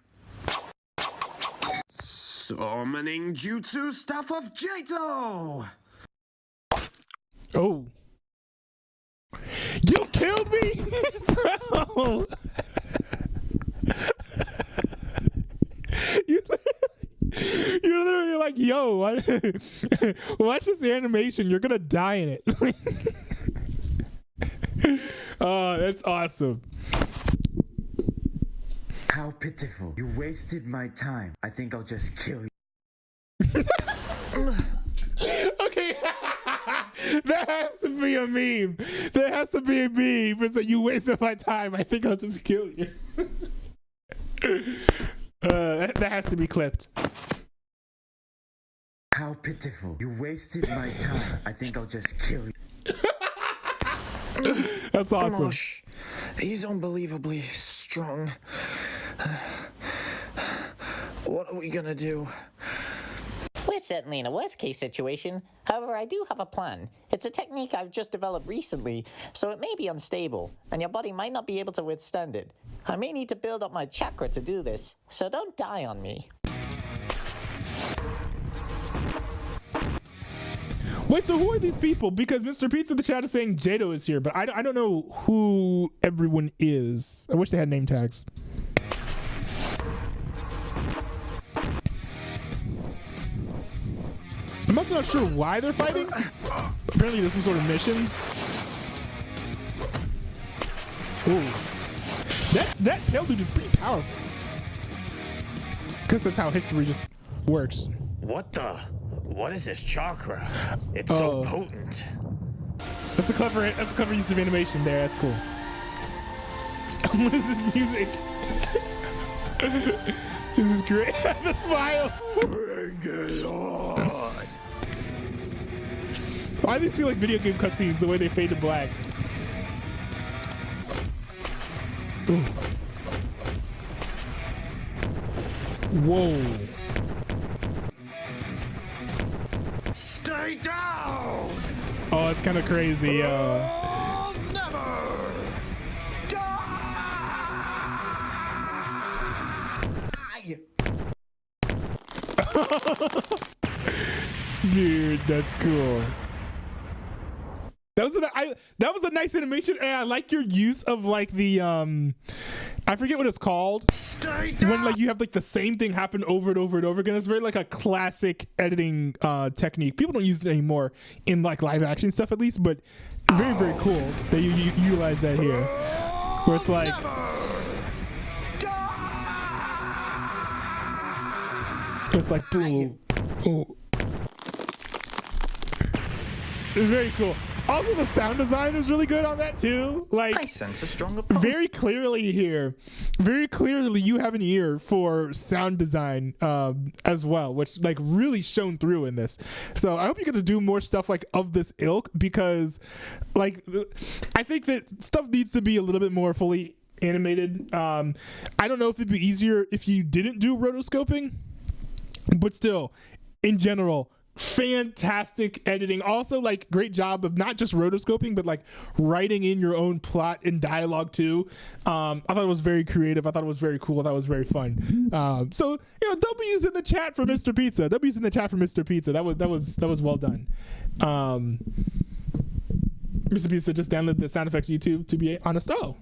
Summoning Jutsu Staff of Jato! Oh. You killed me? Bro! You're literally like, yo, watch this animation. You're gonna die in it. Oh, that's awesome. How pitiful. You wasted my time. I think I'll just kill you. Okay. That has to be a meme. There has to be a meme. It's like, you wasted my time. I think I'll just kill you. That has to be clipped. How pitiful. You wasted my time. I think I'll just kill you. That's awesome. Gosh, he's unbelievably strong. What are we gonna do? We're certainly in a worst-case situation. However, I do have a plan. It's a technique I've just developed recently, so it may be unstable, and your body might not be able to withstand it. I may need to build up my chakra to do this, so don't die on me. Wait, so who are these people? Because Mr. Pizza in the chat is saying Jado is here, but I don't know who everyone is. I wish they had name tags. I'm also not sure why they're fighting. Apparently there's some sort of mission. Ooh. That pale dude is pretty powerful. Because that's how history just works. What is this chakra? It's so potent. That's a clever use of animation there. That's cool. What is this music? This is great. The smile. Bring it on. Why do these feel like video game cutscenes the way they fade to black? Ooh. Whoa. Stay down! Oh, it's kind of crazy. I'll never die! Dude, that's cool. That was a nice animation, and I like your use of like the I forget what it's called. When like you have like the same thing happen over and over and over again. It's very like a classic editing technique. People don't use it anymore in like live action stuff, at least, but very, very cool that you utilize that here. Where it's like it's like boom. Oh. It's very cool. Also, the sound design was really good on that too. Like, I sense a stronger very clearly here, very clearly you have an ear for sound design as well, which like really shone through in this. So I hope you get to do more stuff like of this ilk, because like I think that stuff needs to be a little bit more fully animated. I don't know if it'd be easier if you didn't do rotoscoping, but still, in general, fantastic editing. Also, like, great job of not just rotoscoping, but like writing in your own plot and dialogue too. I thought it was very creative. I thought it was very cool. I thought it was very fun. So you know, W's in the chat for Mr. Pizza. W's in the chat for Mr. Pizza. That was well done. Mr. Pizza just downloaded the sound effects YouTube, to be honest. Oh,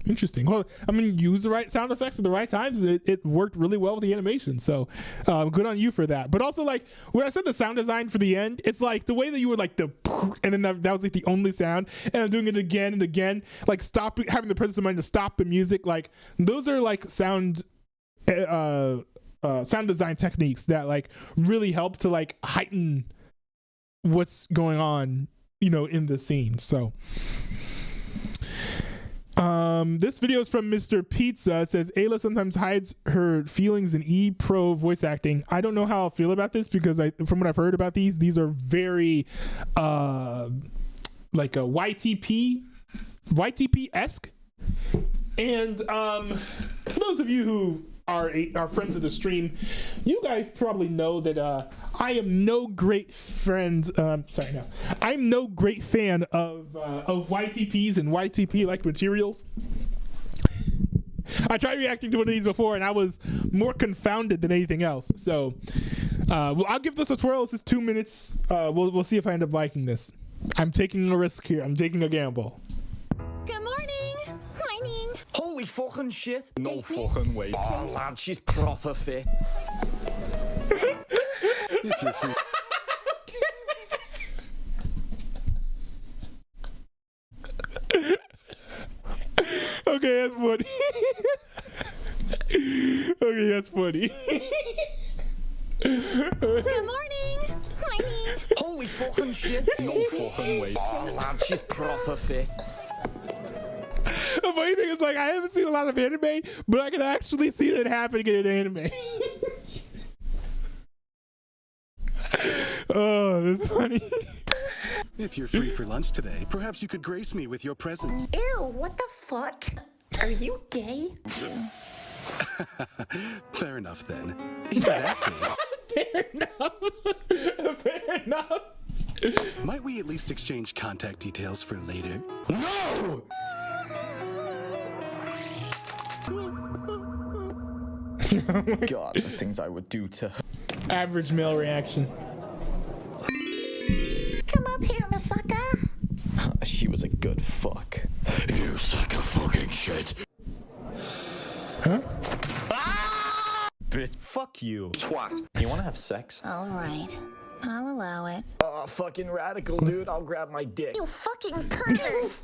interesting. Well, I mean, use the right sound effects at the right times. It worked really well with the animation. So good on you for that. But also, like, when I said the sound design for the end, it's like the way that you were like and then that was like the only sound, and I'm doing it again and again, like having the presence of mind to stop the music. Like, those are like sound design techniques that like really help to like heighten what's going on, you know, in the scene. So this video is from Mr. Pizza. It says Ayla sometimes hides her feelings in E-Pro voice acting. I don't know how I feel about this, because from what I've heard about these are very like a YTP-esque. And for those of you who are friends of the stream, you guys probably know that I am no great friend. I'm no great fan of YTPs and YTP-like materials. I tried reacting to one of these before, and I was more confounded than anything else. So, well, I'll give this a twirl. This is 2 minutes. We'll see if I end up liking this. I'm taking a risk here. I'm taking a gamble. Good morning. Holy fucking shit. No fucking way. Oh, lad, she's proper fit. If you're free. Okay, that's funny. Okay, that's funny. Good morning, honey. Holy fucking shit. No fucking way. Oh, lad, she's proper fit. The funny thing is, like, I haven't seen a lot of anime, but I can actually see that happening in an anime. Oh, that's funny. If you're free for lunch today, perhaps you could grace me with your presence. Ew, what the fuck? Are you gay? Fair enough then. In that case. Fair enough. Fair enough. Might we at least exchange contact details for later? No! God, the things I would do to her. Average male reaction. Come up here, Masaka. She was a good fuck. You suck of fucking shit. Huh? Bitch, fuck you. Twat. You wanna have sex? All right, I'll allow it. Oh, fucking radical, dude. I'll grab my dick. You fucking pervert.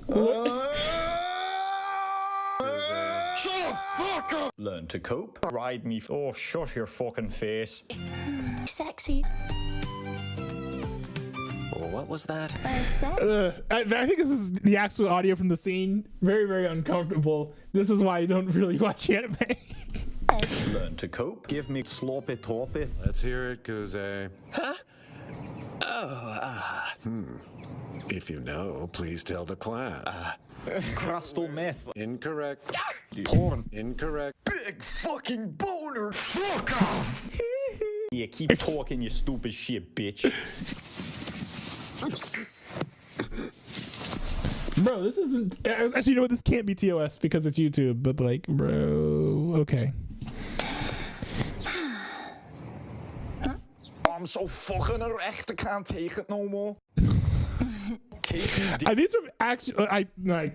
Shut the fuck up! Learn to cope. Ride me. Oh, shut your fucking face. Sexy. What was that? I think this is the actual audio from the scene. Very, very uncomfortable. This is why I don't really watch anime. Learn to cope. Give me sloppy toppy. Let's hear it, Kuze. Huh? If you know, please tell the class. Crystal meth. Incorrect. Porn. Incorrect. Big fucking boner. Fuck off. Yeah, keep talking, you stupid shit, bitch. Bro, this isn't. Actually, you know what? This can't be TOS because it's YouTube. But like, bro, okay. I'm so fucking erect, I can't take it no more. Are these from actual? I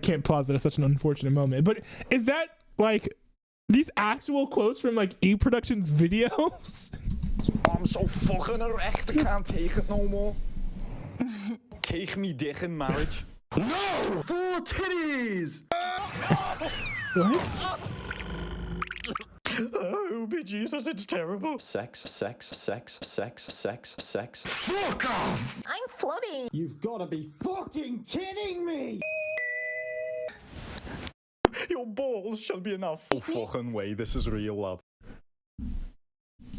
can't pause it. It's such an unfortunate moment. But is that like these actual quotes from like E Productions videos? I'm so fucking erect, I can't take it no more. Take me dick in marriage. No! Full titties! What? Oh, be Jesus, it's terrible. Sex. Fuck off! I'm floating. You've gotta be fucking kidding me! Your balls shall be enough. No fucking way, this is real love.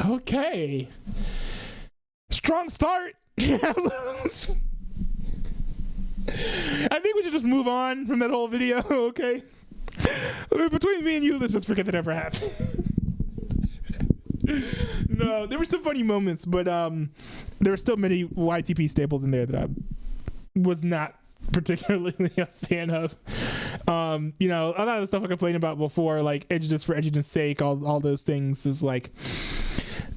Okay. Strong start. I think we should just move on from that whole video, okay? Between me and you, let's just forget that ever happened. No, there were some funny moments, but there were still many YTP staples in there that I was not particularly a fan of. You know, a lot of the stuff I complained about before, like edginess for edginess sake, all those things is like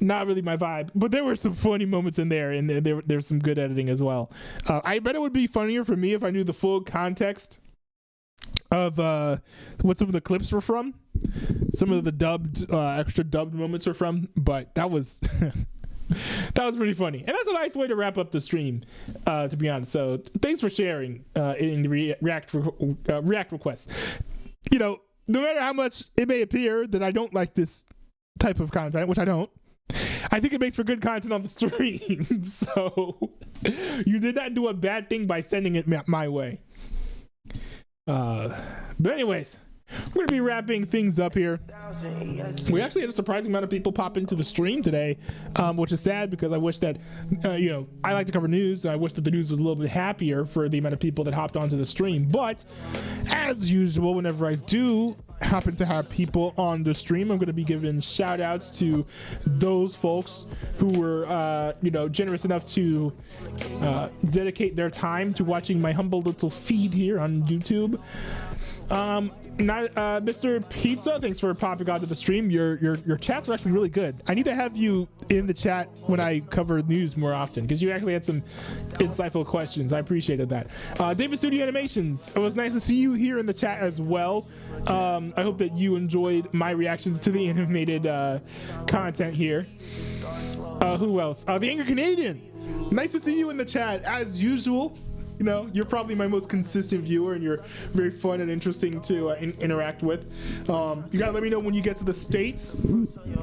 not really my vibe. But there were some funny moments in there, and there's some good editing as well. I bet it would be funnier for me if I knew the full context of what some of the clips were from. Some of the dubbed, extra dubbed moments are from, but that was that was pretty funny, and that's a nice way to wrap up the stream, to be honest. So thanks for sharing in the react requests. You know, no matter how much it may appear that I don't like this type of content, which I don't, I think it makes for good content on the stream. So you did not do a bad thing by sending it my way. But anyways, we're gonna be wrapping things up here. We actually had a surprising amount of people pop into the stream today, which is sad because I wish that, you know, I like to cover news. I wish that the news was a little bit happier for the amount of people that hopped onto the stream. But as usual, whenever I do happen to have people on the stream, I'm going to be giving shout outs to those folks who were, you know, generous enough to dedicate their time to watching my humble little feed here on YouTube. Mr. Pizza, thanks for popping onto the stream. Your chats are actually really good. I need to have you in the chat when I cover news more often, because you actually had some insightful questions. I appreciated that. David Studio Animations, it was nice to see you here in the chat as well. I hope that you enjoyed my reactions to the animated content here. Who else? The Angry Canadian, nice to see you in the chat as usual. You know, you're probably my most consistent viewer, and you're very fun and interesting to interact with. You gotta let me know when you get to the States.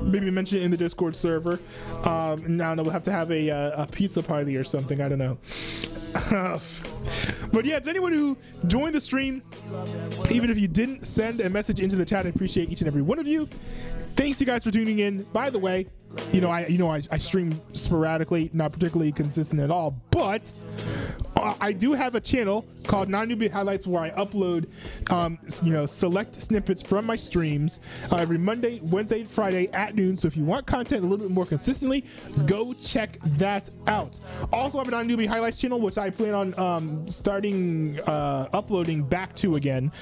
Maybe mention it in the Discord server. And now we'll have to have a pizza party or something. I don't know. But yeah, to anyone who joined the stream, even if you didn't send a message into the chat, I appreciate each and every one of you. Thanks you guys for tuning in. By the way, I stream sporadically, not particularly consistent at all, but I do have a channel called Non-Newbie Highlights where I upload, select snippets from my streams every Monday, Wednesday, Friday at noon. So if you want content a little bit more consistently, go check that out. Also, I have a Non-Newbie Highlights channel, which I plan on starting uploading back to again.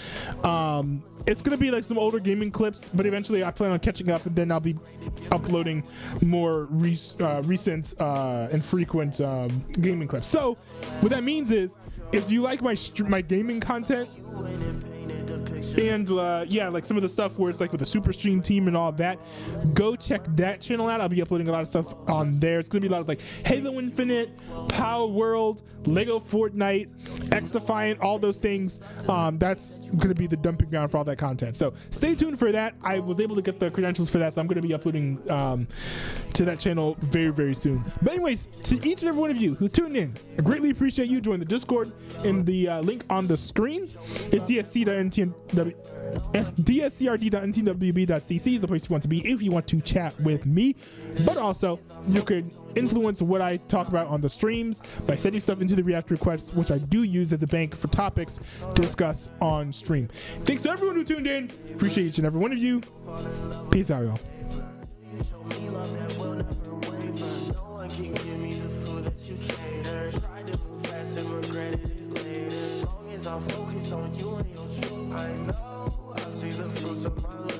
It's gonna be like some older gaming clips, but eventually I plan on catching up, and then I'll be uploading more recent and frequent gaming clips. So what that means is, if you like my gaming content, and like some of the stuff where it's like with the Super Stream team and all of that, go check that channel out. I'll be uploading a lot of stuff on there. It's gonna be a lot of like Halo Infinite, Power World, Lego Fortnite, X Defiant, all those things. That's gonna be the dumping ground for all that content. So stay tuned for that. I was able to get the credentials for that, so I'm gonna be uploading to that channel very, very soon. But anyways, to each and every one of you who tuned in, I greatly appreciate you joining the Discord. In the link on the screen, it's dscrd.ntwb.cc is the place you want to be if you want to chat with me. But also, you could influence what I talk about on the streams by sending stuff into the react requests, which I do use as a bank for topics to discuss on stream. Thanks to everyone who tuned in. Appreciate each and every one of you. Peace out, y'all. I'll focus on you and your truth. I know I'll see the fruits of my life.